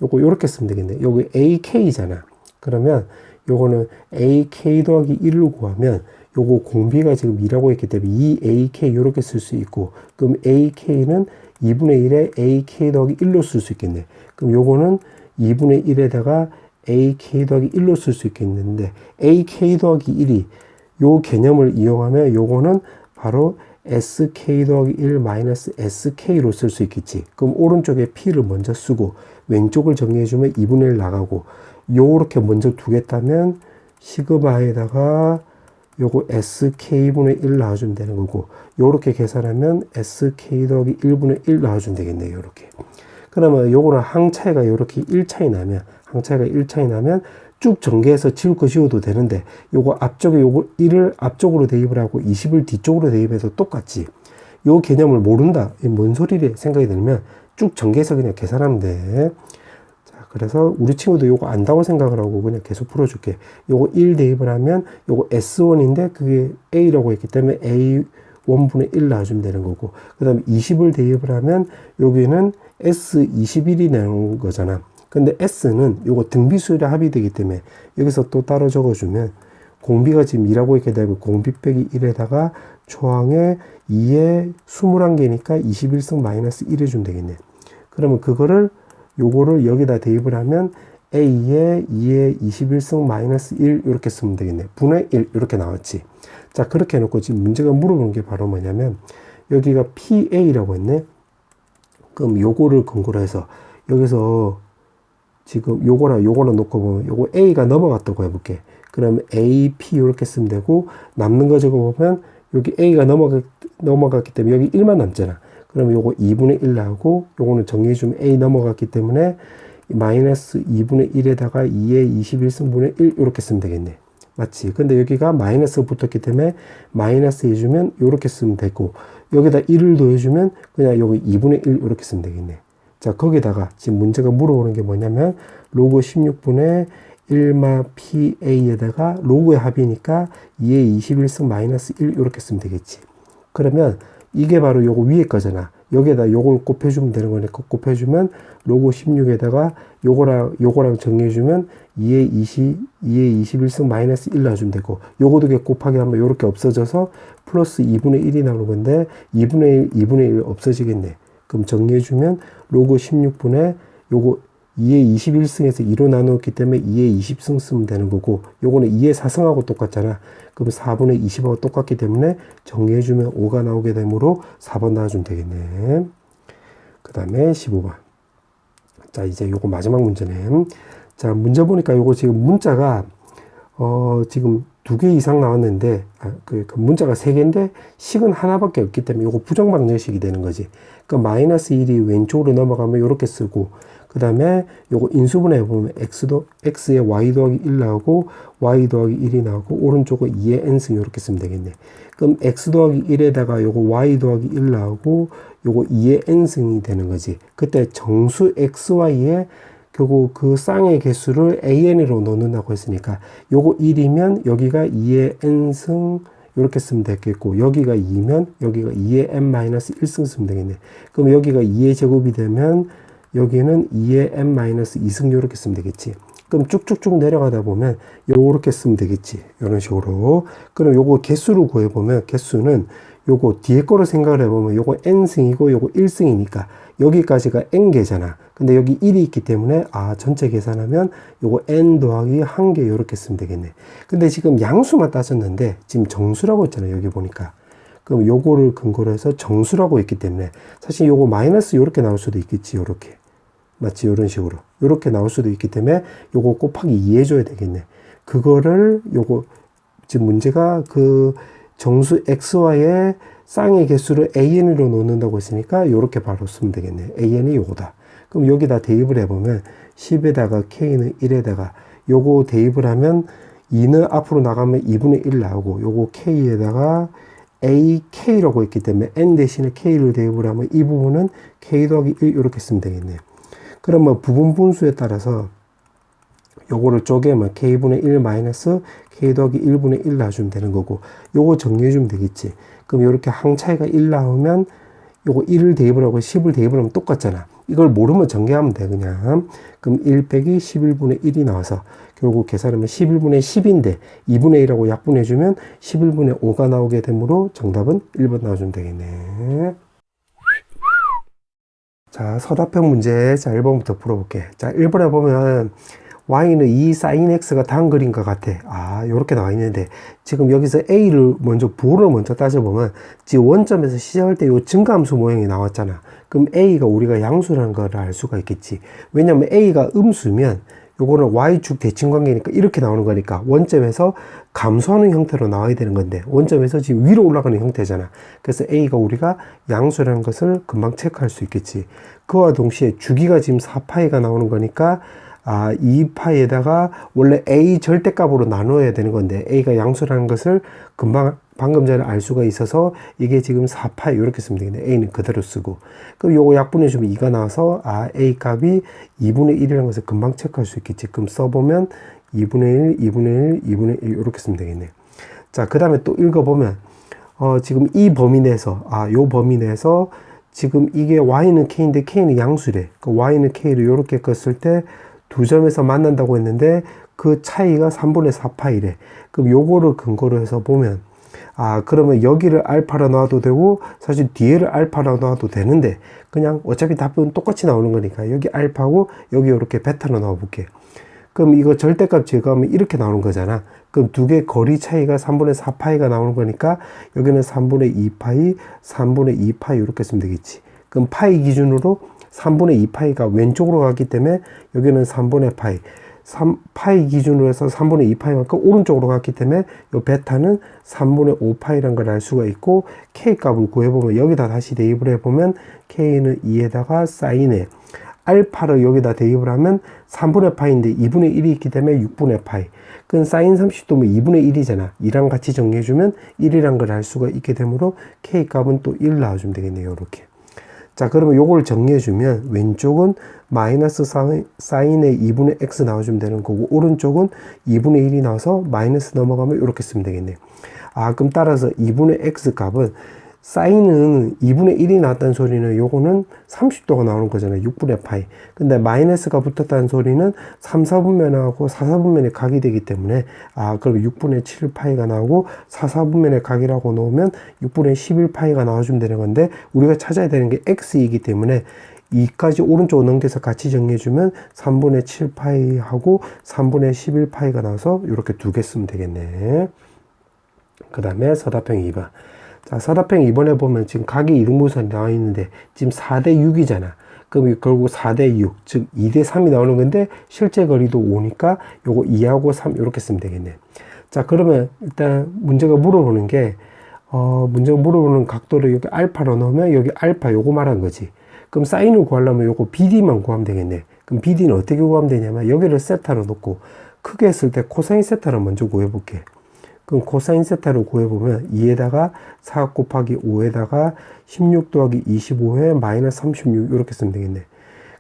요거 요렇게 쓰면 되겠네. 여기 AK잖아. 그러면 요거는 AK 더하기 1을 구하면 요거 공비가 지금 2라고 했기 때문에 2AK 요렇게 쓸 수 있고, 그럼 AK는 2분의 1에 AK 더하기 1로 쓸 수 있겠네. 그럼 요거는 2분의 1에다가 AK 더하기 1로 쓸 수 있겠는데, AK 더하기 1이 요 개념을 이용하면 요거는 바로 SK 더하기 1 마이너스 SK로 쓸 수 있겠지. 그럼 오른쪽에 P를 먼저 쓰고 왼쪽을 정리해주면 2분의 1 나가고, 요렇게 먼저 두겠다면 시그마에다가 요거 SK분의 1 나와주면 되는 거고, 요렇게 계산하면 SK 더하기 1분의 1 나와주면 되겠네요. 요렇게. 그러면 요거는 항차이가 요렇게 1차이 나면 쭉 전개해서 지울 거 지워도 되는데, 요거 앞쪽에 요거 1을 앞쪽으로 대입을 하고 20을 뒤쪽으로 대입해도 똑같지. 요 개념을 모른다. 뭔 소리래 생각이 들면 쭉 전개해서 그냥 계산하면 돼. 자, 그래서 우리 친구도 요거 안다고 생각을 하고 그냥 계속 풀어줄게. 요거 1 대입을 하면 요거 S1인데 그게 A라고 했기 때문에 A 1분의 1 나와주면 되는 거고, 그 다음에 20을 대입을 하면 여기는 S21이 나오는 거잖아. 근데 S는 요거 등비수열에 합의되기 때문에 여기서 또 따로 적어주면 공비가 지금 2라고 있게 되고 공비 빼기 1에다가 초항에 2에 21개니까 21승 마이너스 1 해주면 되겠네. 그러면 요거를 여기다 대입을 하면 A에 2에 21승 마이너스 1 이렇게 쓰면 되겠네. 분의 1 이렇게 나왔지. 자, 그렇게 해놓고 지금 문제가 물어보는 게 바로 뭐냐면 여기가 PA라고 했네. 그럼 요거를 근거로 해서 여기서 지금 요거랑 놓고 보면 요거 A가 넘어갔다고 해볼게. 그러면 AP 이렇게 쓰면 되고, 남는 거 적어보면 여기 A가 넘어갔기 때문에 여기 1만 남잖아. 그러면 요거 2분의 1 나오고, 요거는 정리해주면 A 넘어갔기 때문에 마이너스 2분의 1에다가 2의 21승분의 1 이렇게 쓰면 되겠네. 맞지? 근데 여기가 마이너스 붙었기 때문에 마이너스 해주면 이렇게 쓰면 되고, 여기다 1을 더해주면 그냥 여기 2분의 1 이렇게 쓰면 되겠네. 자, 거기다가 지금 문제가 물어보는 게 뭐냐면 로그 16분의 1마 PA에다가 로그의 합이니까 2의 21승 마이너스 1 이렇게 쓰면 되겠지. 그러면 이게 바로 요거 위에 거잖아. 여기에다 요걸 곱해주면 되는 거니까 곱해주면 로그 16에다가 요거랑 정리해주면 2의 21승 마이너스 1 놔주면 되고, 요거 두 개 곱하기 하면 요렇게 없어져서 플러스 2분의 1이 나오는 건데 2분의 1 없어지겠네. 그럼 정리해주면 로그 16분의 요거 2의 21승에서 2로 나누었기 때문에 2의 20승 쓰면 되는 거고, 요거는 2의 4승하고 똑같잖아. 그럼 4분의 20하고 똑같기 때문에 정리해주면 5가 나오게 되므로 4번 나와주면 되겠네. 그 다음에 15번. 자, 이제 요거 마지막 문제네. 자, 문제 보니까 요거 지금 문자가 지금 2개 이상 나왔는데 그 문자가 3개인데 식은 하나밖에 없기 때문에 요거 부정방정식이 되는 거지. 그러니까 마이너스 1이 왼쪽으로 넘어가면 요렇게 쓰고, 그 다음에 요거 인수분해 보면 x에 y 더하기 1 나오고 y 더하기 1이 나오고 오른쪽은 2의 n승 이렇게 쓰면 되겠네. 그럼 x 더하기 1에다가 요거 y 더하기 1 나오고 요거 2의 n승이 되는 거지. 그때 정수 xy에 결국 그 쌍의 개수를 an으로 넣는다고 했으니까 요거 1이면 여기가 2의 n승 이렇게 쓰면 되겠고, 여기가 2면 여기가 2의 n-1승 쓰면 되겠네. 그럼 여기가 2의 제곱이 되면 여기는 2의 n-2승 이렇게 쓰면 되겠지. 그럼 쭉쭉쭉 내려가다 보면 요렇게 쓰면 되겠지. 이런 식으로. 그럼 요거 개수를 구해보면 개수는 요거 뒤에 거로 생각을 해보면 요거 n승이고 요거 1승이니까 여기까지가 n개잖아. 근데 여기 1이 있기 때문에 전체 계산하면 요거 n 더하기 1개 요렇게 쓰면 되겠네. 근데 지금 양수만 따졌는데 지금 정수라고 했잖아요. 여기 보니까. 그럼 요거를 근거로 해서 정수라고 했기 때문에 사실 요거 마이너스 요렇게 나올 수도 있겠지. 요렇게. 맞지? 요런 식으로. 요렇게 나올 수도 있기 때문에 요거 곱하기 2 해줘야 되겠네. 그거를 요거 지금 문제가 그 정수 xy의 쌍의 개수를 an으로 놓는다고 했으니까 요렇게 바로 쓰면 되겠네. an이 요거다. 그럼 여기다 대입을 해보면 10에다가 k는 1에다가 요거 대입을 하면 2는 앞으로 나가면 2분의 1 나오고 요거 k에다가 ak라고 했기 때문에 n 대신에 k를 대입을 하면 이 부분은 k 더하기 1 이렇게 쓰면 되겠네. 그러면 부분 분수에 따라서 요거를 쪼개면 k분의 1 마이너스 k 더하기 1분의 1 놔주면 되는 거고 요거 정리해주면 되겠지. 그럼 요렇게 항 차이가 1 나오면 요거 1을 대입을 하고 10을 대입을 하면 똑같잖아. 이걸 모르면 전개하면 돼 그냥. 그럼 1 빼기 11분의 1이 나와서 결국 계산하면 11분의 10인데 2분의 1하고 약분해주면 11분의 5가 나오게 되므로 정답은 1번 나와주면 되겠네. 자, 서답형 문제. 자, 1번부터 풀어볼게. 자, 1번에 보면 y는 2 sin x가 다음 그림과 같아. 요렇게 나와 있는데 지금 여기서 a를 먼저 부호를 먼저 따져보면 지금 원점에서 시작할 때 요 증가함수 모양이 나왔잖아. 그럼 a가 우리가 양수라는 걸 알 수가 있겠지. 왜냐면 a가 음수면 요거는 y축 대칭관계니까 이렇게 나오는 거니까 원점에서 감소하는 형태로 나와야 되는 건데 원점에서 지금 위로 올라가는 형태잖아. 그래서 a가 우리가 양수라는 것을 금방 체크할 수 있겠지. 그와 동시에 주기가 지금 4파이가 나오는 거니까 2파이에다가 원래 a 절대값으로 나누어야 되는 건데 a가 양수라는 것을 금방 방금 전에 알 수가 있어서 이게 지금 4파이 이렇게 쓰면 되겠네. a는 그대로 쓰고 그럼 요거 약분해주면 2가 나와서 a 값이 2분의 1이라는 것을 금방 체크할 수 있겠지. 그럼 써보면 2분의 1, 2분의 1, 2분의 1 이렇게 쓰면 되겠네. 자, 그 다음에 또 읽어보면 지금 이 범위 내에서 요 범위 내에서 지금 이게 y는 k인데 k는 양수래. 그 y는 k를 이렇게 껐을 때 두 점에서 만난다고 했는데 그 차이가 3분의 4파이래. 그럼 요거를 근거로 해서 보면 그러면 여기를 알파로 놔도 되고 사실 뒤에를 알파로 놔도 되는데 그냥 어차피 답은 똑같이 나오는 거니까 여기 알파고 여기 이렇게 베타로 넣어 볼게. 그럼 이거 절대값 제거하면 이렇게 나오는 거잖아. 그럼 두 개 거리 차이가 3분의 4파이가 나오는 거니까 여기는 3분의 2파이, 3분의 2파이 이렇게 쓰면 되겠지. 그럼 파이 기준으로 3분의 2파이가 왼쪽으로 가기 때문에 여기는 3분의 파이, 3파이 기준으로 해서 3분의 2파이만큼 오른쪽으로 갔기 때문에 이 베타는 3분의 5파이라는 걸 알 수가 있고 k 값을 구해보면 여기다 다시 대입을 해보면 k는 2에다가 사인에 알파를 여기다 대입을 하면 3분의 파이인데 2분의 1이 있기 때문에 6분의 파이. 그건 사인 30도면 2분의 1이잖아. 2랑 같이 정리해주면 1이란 걸 알 수가 있게 되므로 k 값은 또 1 나와주면 되겠네요. 이렇게. 자, 그러면 요걸 정리해주면 왼쪽은 마이너스 사인의 2분의 x 나와주면 되는 거고 오른쪽은 2분의 1이 나와서 마이너스 넘어가면 이렇게 쓰면 되겠네. 그럼 따라서 2분의 x 값은 사인은 2분의 1이 나왔다는 소리는 요거는 30도가 나오는 거잖아요. 6분의 파이. 근데 마이너스가 붙었다는 소리는 3, 4분면하고 4, 4분면에 각이 되기 때문에 그럼 6분의 7 파이가 나오고 4, 4분면에 각이라고 놓으면 6분의 11 파이가 나와주면 되는 건데 우리가 찾아야 되는 게 x이기 때문에 2까지 오른쪽으로 넘겨서 같이 정리해주면 3분의 7 파이하고 3분의 11 파이가 나와서 이렇게 두 개 쓰면 되겠네. 그 다음에 서답형 2번. 자, 서답형 2번에 보면 지금 각의 이등분선이 나와 있는데 지금 4대 6이잖아. 그럼 결국 4대 6, 즉 2대 3이 나오는 건데 실제 거리도 5니까 요거 2하고 3 이렇게 쓰면 되겠네. 자, 그러면 일단 문제가 물어보는 게 문제가 물어보는 각도를 여기 알파로 넣으면 여기 알파 요거 말한 거지. 그럼 사인을 구하려면 요거 BD만 구하면 되겠네. 그럼 BD는 어떻게 구하면 되냐면 여기를 세타로 놓고 크게 했을 때 코사인 세타를 먼저 구해볼게. 그럼 코사인 세타를 구해보면 2에다가 4 곱하기 5에다가 16 더하기 25에 마이너스 36 이렇게 쓰면 되겠네.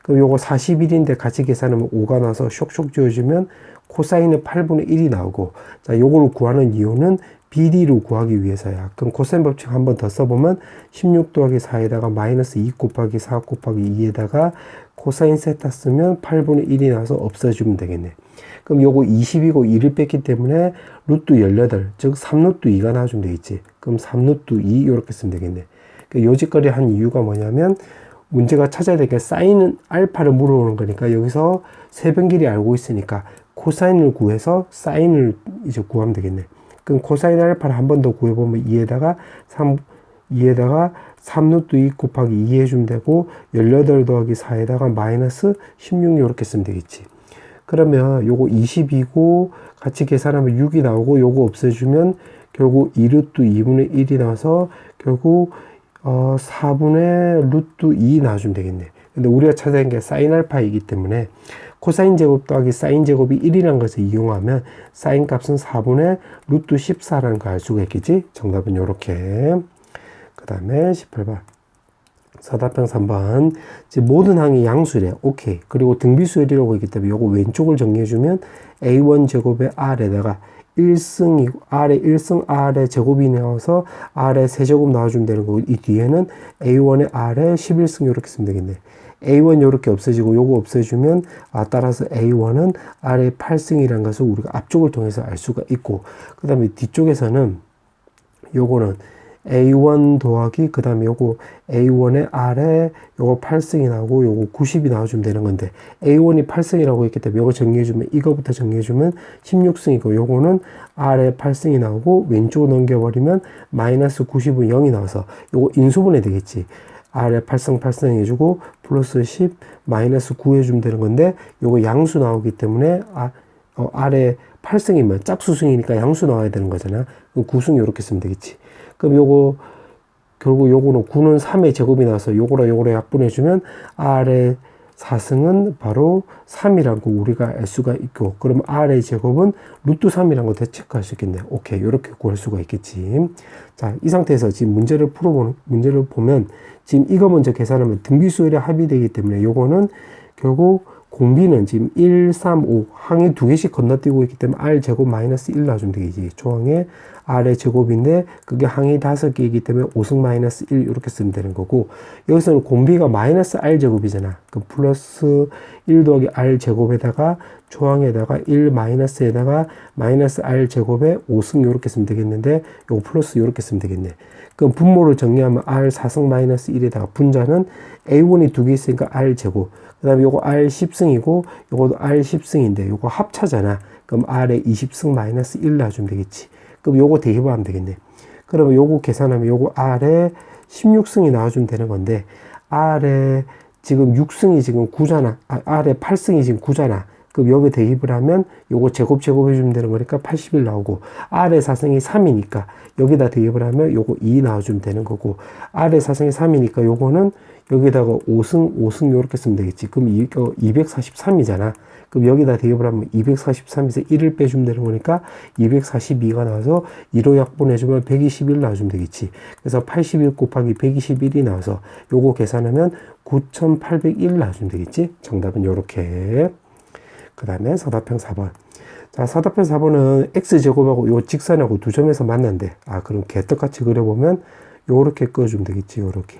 그럼 요거 41인데 같이 계산하면 5가 나와서 쇽쇽 지워주면 코사인은 8분의 1이 나오고, 자, 요거를 구하는 이유는 비리를 구하기 위해서야. 그럼 코사인 법칙 한 번 더 써보면 16 더하기 4에다가 마이너스 2 곱하기 4 곱하기 2에다가 코사인 세타 쓰면 8분의 1이 나와서 없애주면 되겠네. 그럼 요거 20이고 1을 뺐기 때문에 루트 18, 즉 3루트 2가 나와주면 되겠지. 그럼 3루트 2 이렇게 쓰면 되겠네. 그 요짓거리 한 이유가 뭐냐면 문제가 찾아야 될 게 사인은 알파를 물어보는 거니까 여기서 세변길이 알고 있으니까 코사인을 구해서 사인을 이제 구하면 되겠네. 그럼 코사인 알파를 한 번 더 구해보면 2에다가 3루트 2 곱하기 2 해주면 되고 18 더하기 4에다가 마이너스 16 이렇게 쓰면 되겠지. 그러면 요거 20이고 같이 계산하면 6이 나오고 요거 없애주면 결국 2루트 2분의 1이 나와서 결국 4분의 루트 2 나와주면 되겠네. 근데 우리가 찾아야 하는 게 사인 알파이기 때문에 코사인 제곱 더하기 사인 제곱이 1이라는 것을 이용하면 사인 값은 4분의 루트 14라는 걸 알 수가 있겠지. 정답은 요렇게. 그 다음에 18번. 사답형 3번. 지금 모든 항이 양수래. 오케이. 그리고 등비수열이라고 있기 때문에 요거 왼쪽을 정리해주면 A1 제곱에 R에다가 1승이고, R에 1승 R의 제곱이 나와서 R의 세제곱 나와주면 되는 거고, 이 뒤에는 A1에 R의 11승 이렇게 쓰면 되겠네. A1 요렇게 없어지고 요거 없애주면 따라서 A1은 R의 8승이라는 것을 우리가 앞쪽을 통해서 알 수가 있고, 그 다음에 뒤쪽에서는 요거는 A1 더하기 그 다음에 요거 A1의 R에 요거 8승이 나오고 요거 90이 나와주면 되는 건데 A1이 8승이라고 했기 때문에 요거 정리해주면 이거부터 정리해주면 16승이고 요거는 R에 8승이 나오고 왼쪽으로 넘겨버리면 마이너스 90은 0이 나와서 요거 인수분해 되겠지. R에 8승 8승 해주고 플러스 10 마이너스 9 해주면 되는 건데 요거 양수 나오기 때문에 R에 8승이면 짝수승이니까 양수 나와야 되는 거잖아. 그럼 9승 이렇게 쓰면 되겠지. 그럼 요거 결국 요거는 9는 3의 제곱이 나와서 요거랑 요거랑 약분해주면 R의 4승은 바로 3이라고 우리가 알 수가 있고, 그럼 R의 제곱은 루트 3이라는 거 대체크할 수 있겠네. 오케이. 이렇게 구할 수가 있겠지. 자, 이 상태에서 지금 문제를 보면 지금 이거 먼저 계산하면 등비수열이 합의되기 때문에 요거는 결국 공비는 지금 1, 3, 5 항이 두 개씩 건너뛰고 있기 때문에 R 제곱 마이너스 1 놔주면 되겠지. 조항에 R의 제곱인데 그게 항이 5개이기 때문에 5승 마이너스 1 이렇게 쓰면 되는 거고, 여기서는 공비가 마이너스 R 제곱이잖아. 그 플러스 1 더하기 R 제곱에다가 조항에다가 1 마이너스에다가 마이너스 R 제곱에 5승 이렇게 쓰면 되겠는데 요거 플러스 이렇게 쓰면 되겠네. 그럼 분모를 정리하면 R 4승 마이너스 1에다가 분자는 A1이 두 개 있으니까 R 제곱, 그 다음에 요거 R 10승이고 요것도 R 10승인데 요거 합차잖아. 그럼 R에 20승 마이너스 1 놔주면 되겠지. 그럼 요거 대입하면 되겠네. 그러면 요거 계산하면 요거 R에 16승이 나와주면 되는 건데 R에 지금 6승이 지금 9잖아. R에 8승이 지금 9잖아. 그럼 여기 대입을 하면 요거 제곱해주면 되는 거니까 81 나오고, R의 4승이 3이니까 여기다 대입을 하면 요거 2 나와주면 되는 거고, R의 4승이 3이니까 요거는 여기다가 5승 요렇게 쓰면 되겠지. 그럼 이거 243이잖아. 그럼 여기다 대입을 하면 243에서 1을 빼주면 되는 거니까 242가 나와서 2로 약분해주면 121 나와주면 되겠지. 그래서 81 곱하기 121이 나와서 요거 계산하면 9801 나와주면 되겠지. 정답은 요렇게. 그 다음에 사답형 4번. 자, 사답형 4번은 x제곱하고 요 직선하고 두 점에서 만난대. 그럼 개떡같이 그려보면 요렇게 그어주면 되겠지. 요렇게.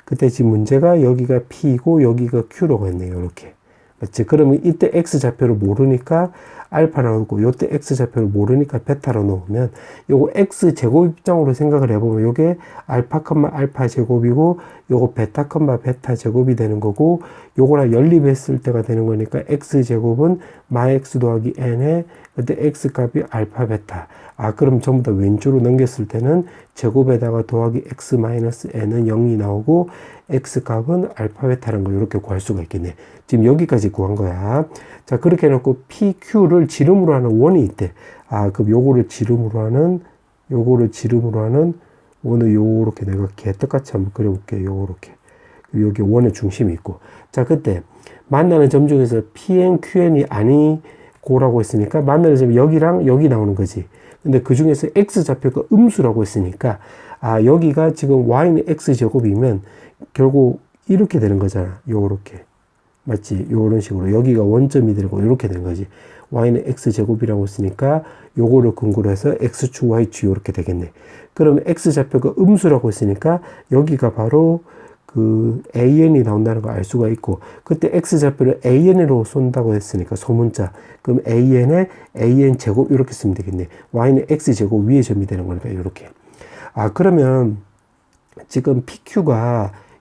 그때 지금 문제가 여기가 P이고 여기가 Q라고 했네요. 요렇게. 맞지? 그러면 이때 X좌표를 모르니까 알파로 넣고 요때 X좌표를 모르니까 베타로 넣으면 요거 X제곱 입장으로 생각을 해보면 요게 알파, 알파 제곱이고 요거 베타, 베타 제곱이 되는 거고, 요거랑 연립했을 때가 되는 거니까 X제곱은 마x 더하기 n에 그때 X값이 알파, 베타. 그럼 전부 다 왼쪽으로 넘겼을 때는 제곱에다가 더하기 X 마이너스 n은 0이 나오고 X값은 알파, 베타라는 거 이렇게 구할 수가 있겠네. 지금 여기까지 구한 거야. 자, 그렇게 해놓고 PQ를 지름으로 하는 원이 있대. 그럼 요거를 지름으로 하는 원을 요렇게 내가 개떡같이 한번 그려볼게요. 요렇게. 여기 원의 중심이 있고. 자, 그때 만나는 점 중에서 PN, QN이 아니고라고 했으니까 만나는 점이 여기랑 여기 나오는 거지. 근데 그 중에서 X좌표가 음수라고 했으니까 여기가 지금 Y는 X제곱이면 결국 이렇게 되는 거잖아. 요렇게. 맞지? 요런 식으로 여기가 원점이 되고 이렇게 되는 거지. y는 x제곱이라고 했으니까 요거를 근거로 해서 x축 y축 이렇게 되겠네. 그러면 x좌표가 음수라고 했으니까 여기가 바로 그 an이 나온다는 걸 알 수가 있고, 그때 x좌표를 an으로 쏜다고 했으니까 소문자, 그럼 an에 an 제곱 이렇게 쓰면 되겠네. y는 x제곱 위에 점이 되는 거니까 이렇게. 아, 그러면 지금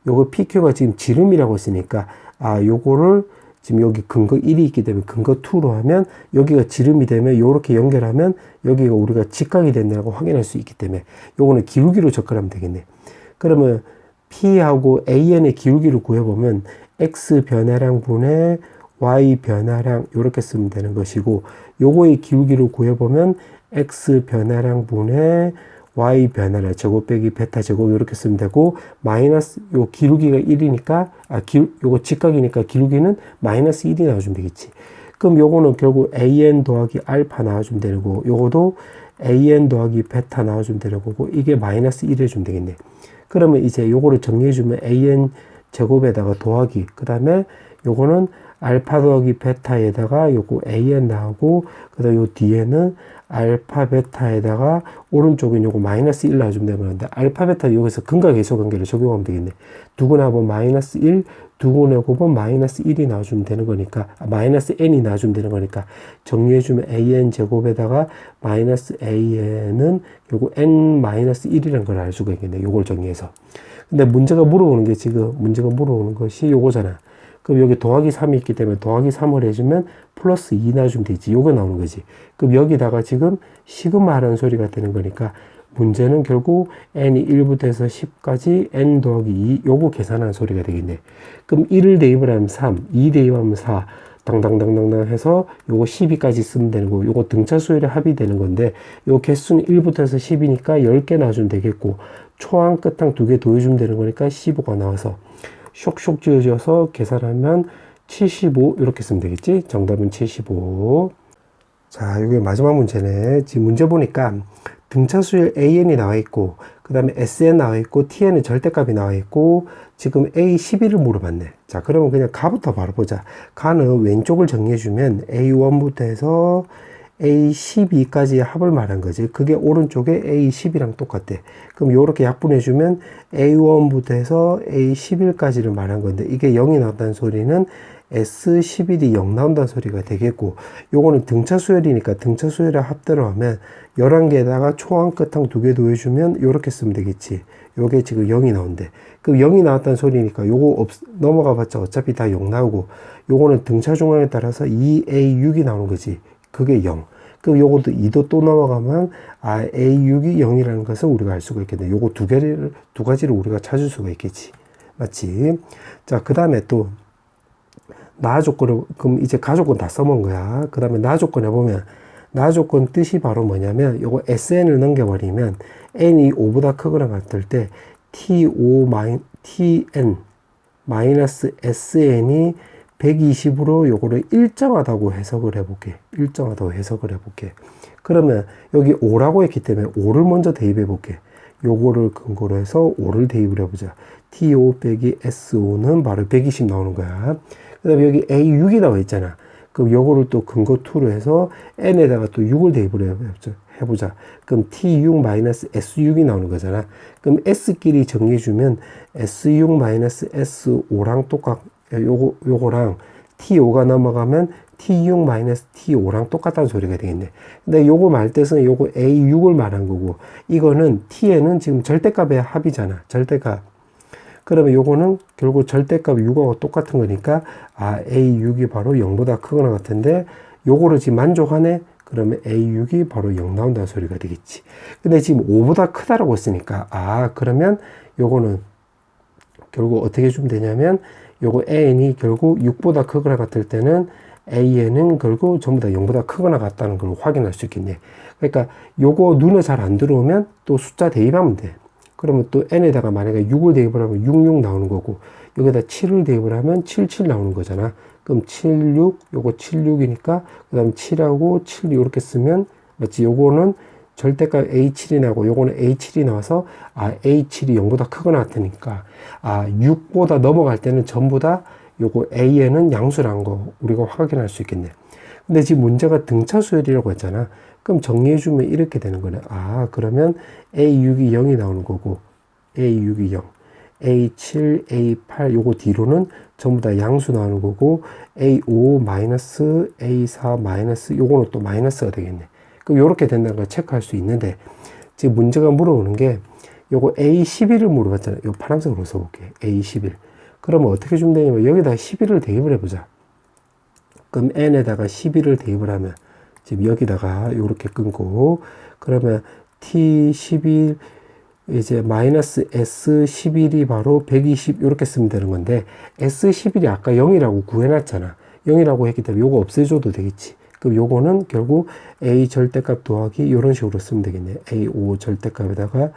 요거 pq가 지금 지름이라고 했으니까, 아, 요거를 지금 여기 근거 1이 있기 때문에 근거 2로 하면 여기가 지름이 되면 요렇게 연결하면 여기가 우리가 직각이 된다고 확인할 수 있기 때문에 요거는 기울기로 접근하면 되겠네. 그러면 P하고 AN의 기울기를 구해보면 X 변화량 분의 Y 변화량 이렇게 쓰면 되는 것이고, 요거의 기울기를 구해보면 X 변화량 분의 Y 변화량 제곱 빼기 베타 제곱 이렇게 쓰면 되고, 마이너스 요 기울기가 1이니까 요거 직각이니까 기울기는 마이너스 1이 나와주면 되겠지. 그럼 요거는 결국 AN 더하기 알파 나와주면 되는 거고, 요거도 AN 더하기 베타 나와주면 되는 거고, 이게 마이너스 1 해주면 되겠네. 그러면 이제 요거를 정리해주면 an 제곱에다가 더하기, 그 다음에 요거는 알파 더하기 베타에다가 요거 an 나오고, 그 다음에 요 뒤에는 알파 베타에다가 오른쪽엔 요거 마이너스 1 나와주면 되는 건데, 알파 베타 여기서 근각계수 관계를 적용하면 되겠네. 두근에 곱은 마이너스 1, 두근에 곱은 마이너스 1이 나와주면 되는 거니까, 마이너스 n이 나와주면 되는 거니까, 정리해주면 an 제곱에다가 마이너스 an은 결국 n 마이너스 1이라는 걸 알 수가 있겠네. 요걸 정리해서. 근데 문제가 물어보는 것이 요거잖아. 그럼 여기 더하기 3이 있기 때문에 더하기 3을 해주면 플러스 2 나와주면 되지. 요거 나오는 거지. 그럼 여기다가 지금 시그마 하라는 소리가 되는 거니까, 문제는 결국 n이 1부터 해서 10까지 n 더하기 2 요거 계산하는 소리가 되겠네. 그럼 1을 대입을 하면 3, 2 대입하면 4, 당당당당당 해서 요거 12까지 쓰면 되는 거고, 요거 등차 수열의 합이 되는 건데, 요 개수는 1부터 해서 10이니까 10개 나와주면 되겠고, 초항 끝항 2개 더해주면 되는 거니까 15가 나와서 쇽쇽 지어져서 계산하면 75 이렇게 쓰면 되겠지. 정답은 75. 자, 이게 마지막 문제네. 지금 문제 보니까 등차수열 an이 나와 있고, 그 다음에 sn 나와 있고, tn은 절대값이 나와 있고, 지금 a12를 물어봤네. 자, 그러면 그냥 가부터 바로 보자. 가는 왼쪽을 정리해주면 a1부터 해서 a12까지의 합을 말한 거지. 그게 오른쪽에 a10이랑 똑같대. 그럼 요렇게 약분해주면 a1부터 해서 a11까지를 말한 건데, 이게 0이 나왔다는 소리는 S11이 0 나온다는 소리가 되겠고, 요거는 등차 수열이니까 등차 수열의 합대로 하면 11개에다가 초항 끝항 2개 더해주면 요렇게 쓰면 되겠지. 요게 지금 0이 나온대. 그럼 0이 나왔다는 소리니까 요거 넘어가 봤자 어차피 다 0 나오고, 요거는 등차 중앙에 따라서 2A6이 나오는 거지. 그게 0. 그럼 요것도 2도 또 넘어가면 A6이 0이라는 것을 우리가 알 수가 있겠네. 요거 두 가지를 우리가 찾을 수가 있겠지. 맞지? 자, 그 다음에 또 나 조건을, 그럼 이제 가조건 다 써먹은 거야. 그 다음에 나 조건 해보면, 나 조건 뜻이 바로 뭐냐면, 요거 SN을 넘겨버리면, N이 5보다 크거나 같을 때, TN 마이너스 SN이 120으로 요거를 일정하다고 해석을 해볼게. 그러면 여기 5라고 했기 때문에 5를 먼저 대입해 볼게. 요거를 근거로 해서 5를 대입을 해보자. T5 빼기 S5는 바로 120 나오는 거야. 그 다음에 여기 A6이 나와 있잖아. 그럼 요거를 또 근거 2로 해서 N에다가 또 6을 대입을 해보자. 그럼 T6 마이너스 S6이 나오는 거잖아. 그럼 S끼리 정리해주면 S6 마이너스 S5랑 요거랑 T5가 넘어가면 T6 마이너스 T5랑 똑같다는 소리가 되겠네. 근데 요거 말 뜻은 요거 A6을 말한 거고, 이거는 T에는 지금 절대값의 합이잖아. 절대값. 그러면 요거는 결국 절대값 6하고 똑같은 거니까, A6이 바로 0보다 크거나 같은데, 요거를 지금 만족하네? 그러면 A6이 바로 0 나온다는 소리가 되겠지. 근데 지금 5보다 크다라고 했으니까, 그러면 요거는 결국 어떻게 해주면 되냐면, 요거 N이 결국 6보다 크거나 같을 때는 AN은 결국 전부 다 0보다 크거나 같다는 걸 확인할 수 있겠네. 그러니까 요거 눈에 잘 안 들어오면 또 숫자 대입하면 돼. 그러면 또 n에다가 만약에 6을 대입을 하면 66 나오는 거고, 여기다 7을 대입을 하면 77 나오는 거잖아. 그럼 76, 요거 76이니까, 그 다음 7하고 7 이렇게 쓰면, 맞지? 요거는 절대값 A7이 나오고, 요거는 A7이 나와서, A7이 0보다 크거나 같으니까, 6보다 넘어갈 때는 전부 다 요거 A에는 양수라는 거 우리가 확인할 수 있겠네. 근데 지금 문제가 등차 수열이라고 했잖아. 그럼 정리해주면 이렇게 되는 거네. 아, 그러면 A6이 0이 나오는 거고, A6이 0, A7, A8 요거 뒤로는 전부 다 양수 나오는 거고, A5 마이너스, A4 마이너스 요거는 또 마이너스가 되겠네. 그럼 요렇게 된다는 걸 체크할 수 있는데, 지금 문제가 물어보는 게 요거 A11을 물어봤잖아요. 요 파란색으로 써볼게. A11. 그러면 어떻게 주면 되냐면 여기다 11을 대입을 해보자. 그럼 n에다가 11을 대입을 하면 지금 여기다가 요렇게 끊고, 그러면 t11 이제 마이너스 s11이 바로 120 이렇게 쓰면 되는 건데, s11이 아까 0이라고 구해놨잖아. 0이라고 했기 때문에 요거 없애줘도 되겠지. 그럼 요거는 결국 a 절대값 더하기 이런 식으로 쓰면 되겠네. a5 절대값에다가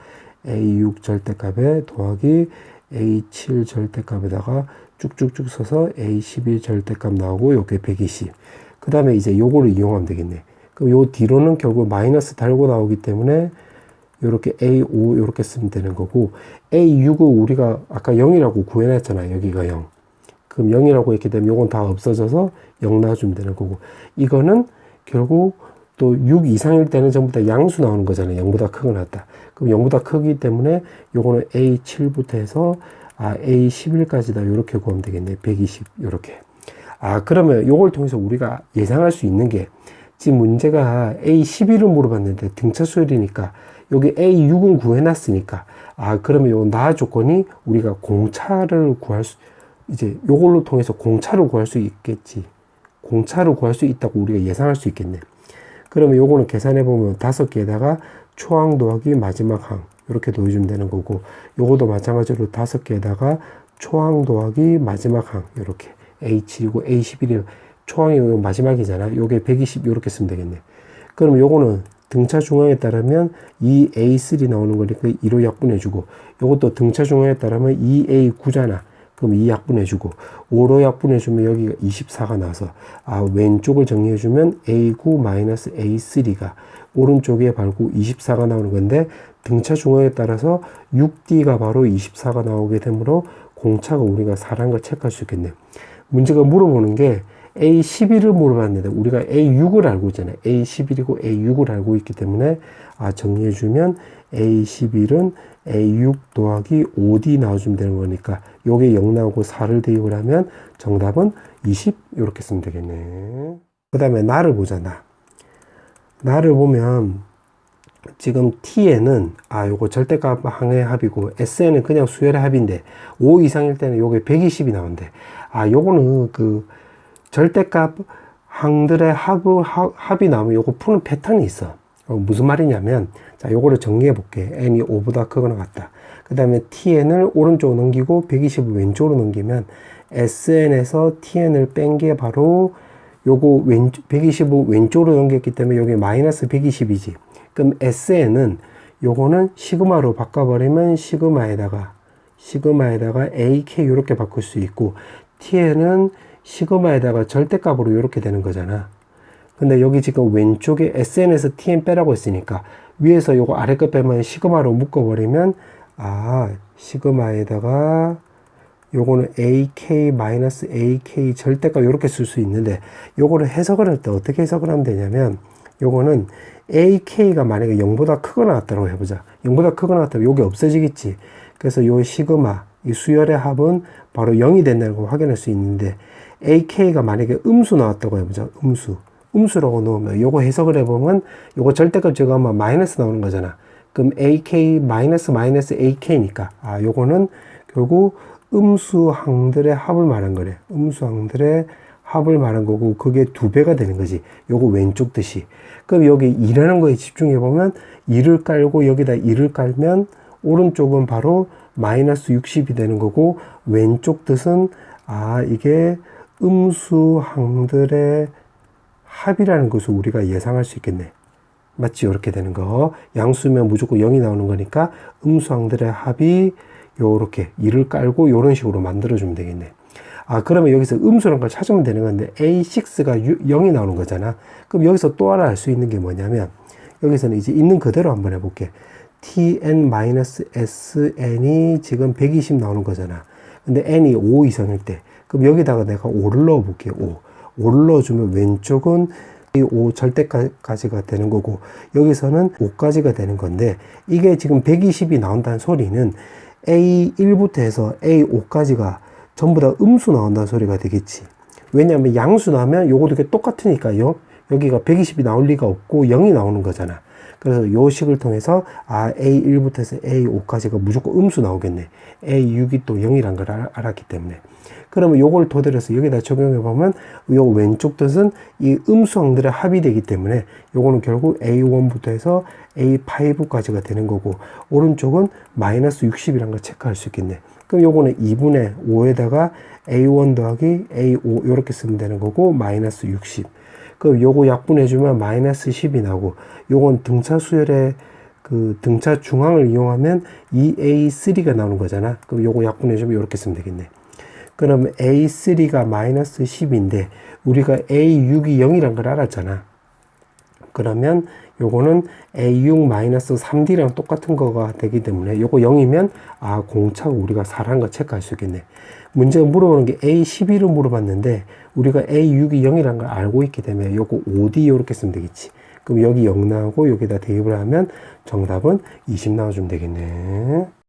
a6 절대값에 더하기 a7 절대값에다가 쭉쭉쭉 써서 a11 절대값 나오고 요게 120. 그 다음에 이제 요거를 이용하면 되겠네. 그럼 요 뒤로는 결국 마이너스 달고 나오기 때문에 요렇게 a5 요렇게 쓰면 되는 거고, a6을 우리가 아까 0이라고 구해놨잖아. 여기가 0. 그럼 0이라고 했기 때문에 요건 다 없어져서 0 나와주면 되는 거고, 이거는 결국 또 6 이상일 때는 전부 다 양수 나오는 거잖아요. 0보다 크거나 같다. 그럼 0보다 크기 때문에 요거는 A7부터 해서 A11까지다 요렇게 구하면 되겠네. 120 요렇게. 그러면 요걸 통해서 우리가 예상할 수 있는 게, 지금 문제가 A11을 물어봤는데 등차 수열이니까 여기 A6은 구해놨으니까, 그러면 요 나 조건이 우리가 공차를 구할 수, 이제 요걸로 통해서 공차를 구할 수 있겠지. 공차를 구할 수 있다고 우리가 예상할 수 있겠네. 그러면 요거는 계산해보면 5개에다가 초항 더하기 마지막 항 이렇게 더해주면 되는 거고, 요것도 마찬가지로 5개에다가 초항 더하기 마지막 항 이렇게 A7이고 A11이 초항이 마지막이잖아. 요게 120 이렇게 쓰면 되겠네. 그럼 요거는 등차 중앙에 따르면 2A3 나오는 거니까 2로 약분해주고, 요것도 등차 중앙에 따르면 2A9잖아. 그럼 2 약분해주고, 5로 약분해주면 여기가 24가 나와서, 왼쪽을 정리해주면 A9-A3가 오른쪽에 발고 24가 나오는 건데, 등차 중앙에 따라서 6D가 바로 24가 나오게 되므로 공차가 우리가 4라는 걸 체크할 수 있겠네. 문제가 물어보는 게 A11을 물어봤는데 우리가 A6을 알고 있잖아요. A11이고 A6을 알고 있기 때문에 정리해주면 A11은 A6 더하기 5D 나와주면 되는 거니까 요게 0 나오고 4를 대입을 하면 정답은 20 이렇게 쓰면 되겠네. 그 다음에 나를 보자. 나를 보면 지금 T에는 요거 절대값 항의 합이고 S에는 그냥 수열의 합인데 5 이상일 때는 요게 120이 나온대. 요거는 그 절대값 항들의 합이 나오면 요거 푸는 패턴이 있어. 무슨 말이냐면, 자, 요거를 정리해 볼게. n이 5보다 크거나 같다. 그 다음에 tn을 오른쪽으로 넘기고 120을 왼쪽으로 넘기면 sn에서 tn을 뺀 게 바로 요거 120을 왼쪽으로 넘겼기 때문에 요게 마이너스 120이지. 그럼 sn은 요거는 시그마로 바꿔버리면 시그마에다가 ak 이렇게 바꿀 수 있고, tn은 시그마에다가 절대값으로 이렇게 되는 거잖아. 근데 여기 지금 왼쪽에 SN에서 TN 빼라고 했으니까 위에서 요거 아래 거 빼면 시그마로 묶어버리면 시그마에다가 요거는 AK-AK 절대값 이렇게 쓸 수 있는데, 요거를 해석을 할 때 어떻게 해석을 하면 되냐면, 요거는 AK가 만약에 0보다 크거나 같다고 해보자. 0보다 크거나 같다면 요게 없어지겠지. 그래서 요 시그마, 이 수열의 합은 바로 0이 된다는 걸 확인할 수 있는데, AK가 만약에 음수 나왔다고 해보자. 음수라고 넣으면 요거 해석을 해보면 요거 절대값 제거하면 마이너스 나오는 거잖아. 그럼 AK 마이너스 AK니까 요거는 결국 음수항들의 합을 말한 거래. 음수항들의 합을 말한 거고, 그게 2배가 되는 거지. 요거 왼쪽 뜻이. 그럼 여기 2라는 거에 집중해 보면 2를 깔고 여기다 2를 깔면 오른쪽은 바로 마이너스 60이 되는 거고, 왼쪽 뜻은 이게 음수항들의 합이라는 것을 우리가 예상할 수 있겠네. 맞지? 이렇게 되는 거. 양수면 무조건 0이 나오는 거니까 음수항들의 합이 요렇게 2를 깔고 요런 식으로 만들어주면 되겠네. 그러면 여기서 음수란 걸 찾으면 되는 건데 A6가 0이 나오는 거잖아. 그럼 여기서 또 하나 알 수 있는 게 뭐냐면, 여기서는 이제 있는 그대로 한번 해볼게. Tn-Sn이 지금 120 나오는 거잖아. 근데 n이 5 이상일 때, 그럼 여기다가 내가 5를 넣어 볼게요. 5를 넣어주면 왼쪽은 이 5 절대까지가 되는 거고 여기서는 5까지가 되는 건데 이게 지금 120이 나온다는 소리는 A1부터 해서 A5까지가 전부 다 음수 나온다는 소리가 되겠지. 왜냐하면 양수 나면 요것도 이렇게 똑같으니까요. 여기가 120이 나올 리가 없고 0이 나오는 거잖아. 그래서 요 식을 통해서 A1부터 해서 A5까지가 무조건 음수 나오겠네. A6이 또 0이란 걸 알았기 때문에. 그러면 요걸 토대로 해서 여기다 적용해 보면 요 왼쪽 뜻은 이 음수항들의 합이 되기 때문에 요거는 결국 A1부터 해서 A5까지가 되는 거고 오른쪽은 마이너스 60이란 걸 체크할 수 있겠네. 그럼 요거는 2분의 5에다가 A1 더하기 A5 요렇게 쓰면 되는 거고 마이너스 60. 그럼 요거 약분해주면 마이너스 10이 나오고 요건 등차 수열의 그 등차 중앙을 이용하면 2A3가 나오는 거잖아. 그럼 요거 약분해주면 요렇게 쓰면 되겠네. 그럼 A3가 마이너스 10인데 우리가 A6이 0이란 걸 알았잖아. 그러면 요거는 A6 마이너스 3D랑 똑같은 거가 되기 때문에 요거 0이면 공차고 우리가 4라는 거 체크할 수 있겠네. 문제가 물어보는 게 A11을 물어봤는데 우리가 A6이 0이란 걸 알고 있기 때문에 요거 5D 요렇게 쓰면 되겠지. 그럼 여기 0 나오고 여기다 대입을 하면 정답은 20 나와주면 되겠네.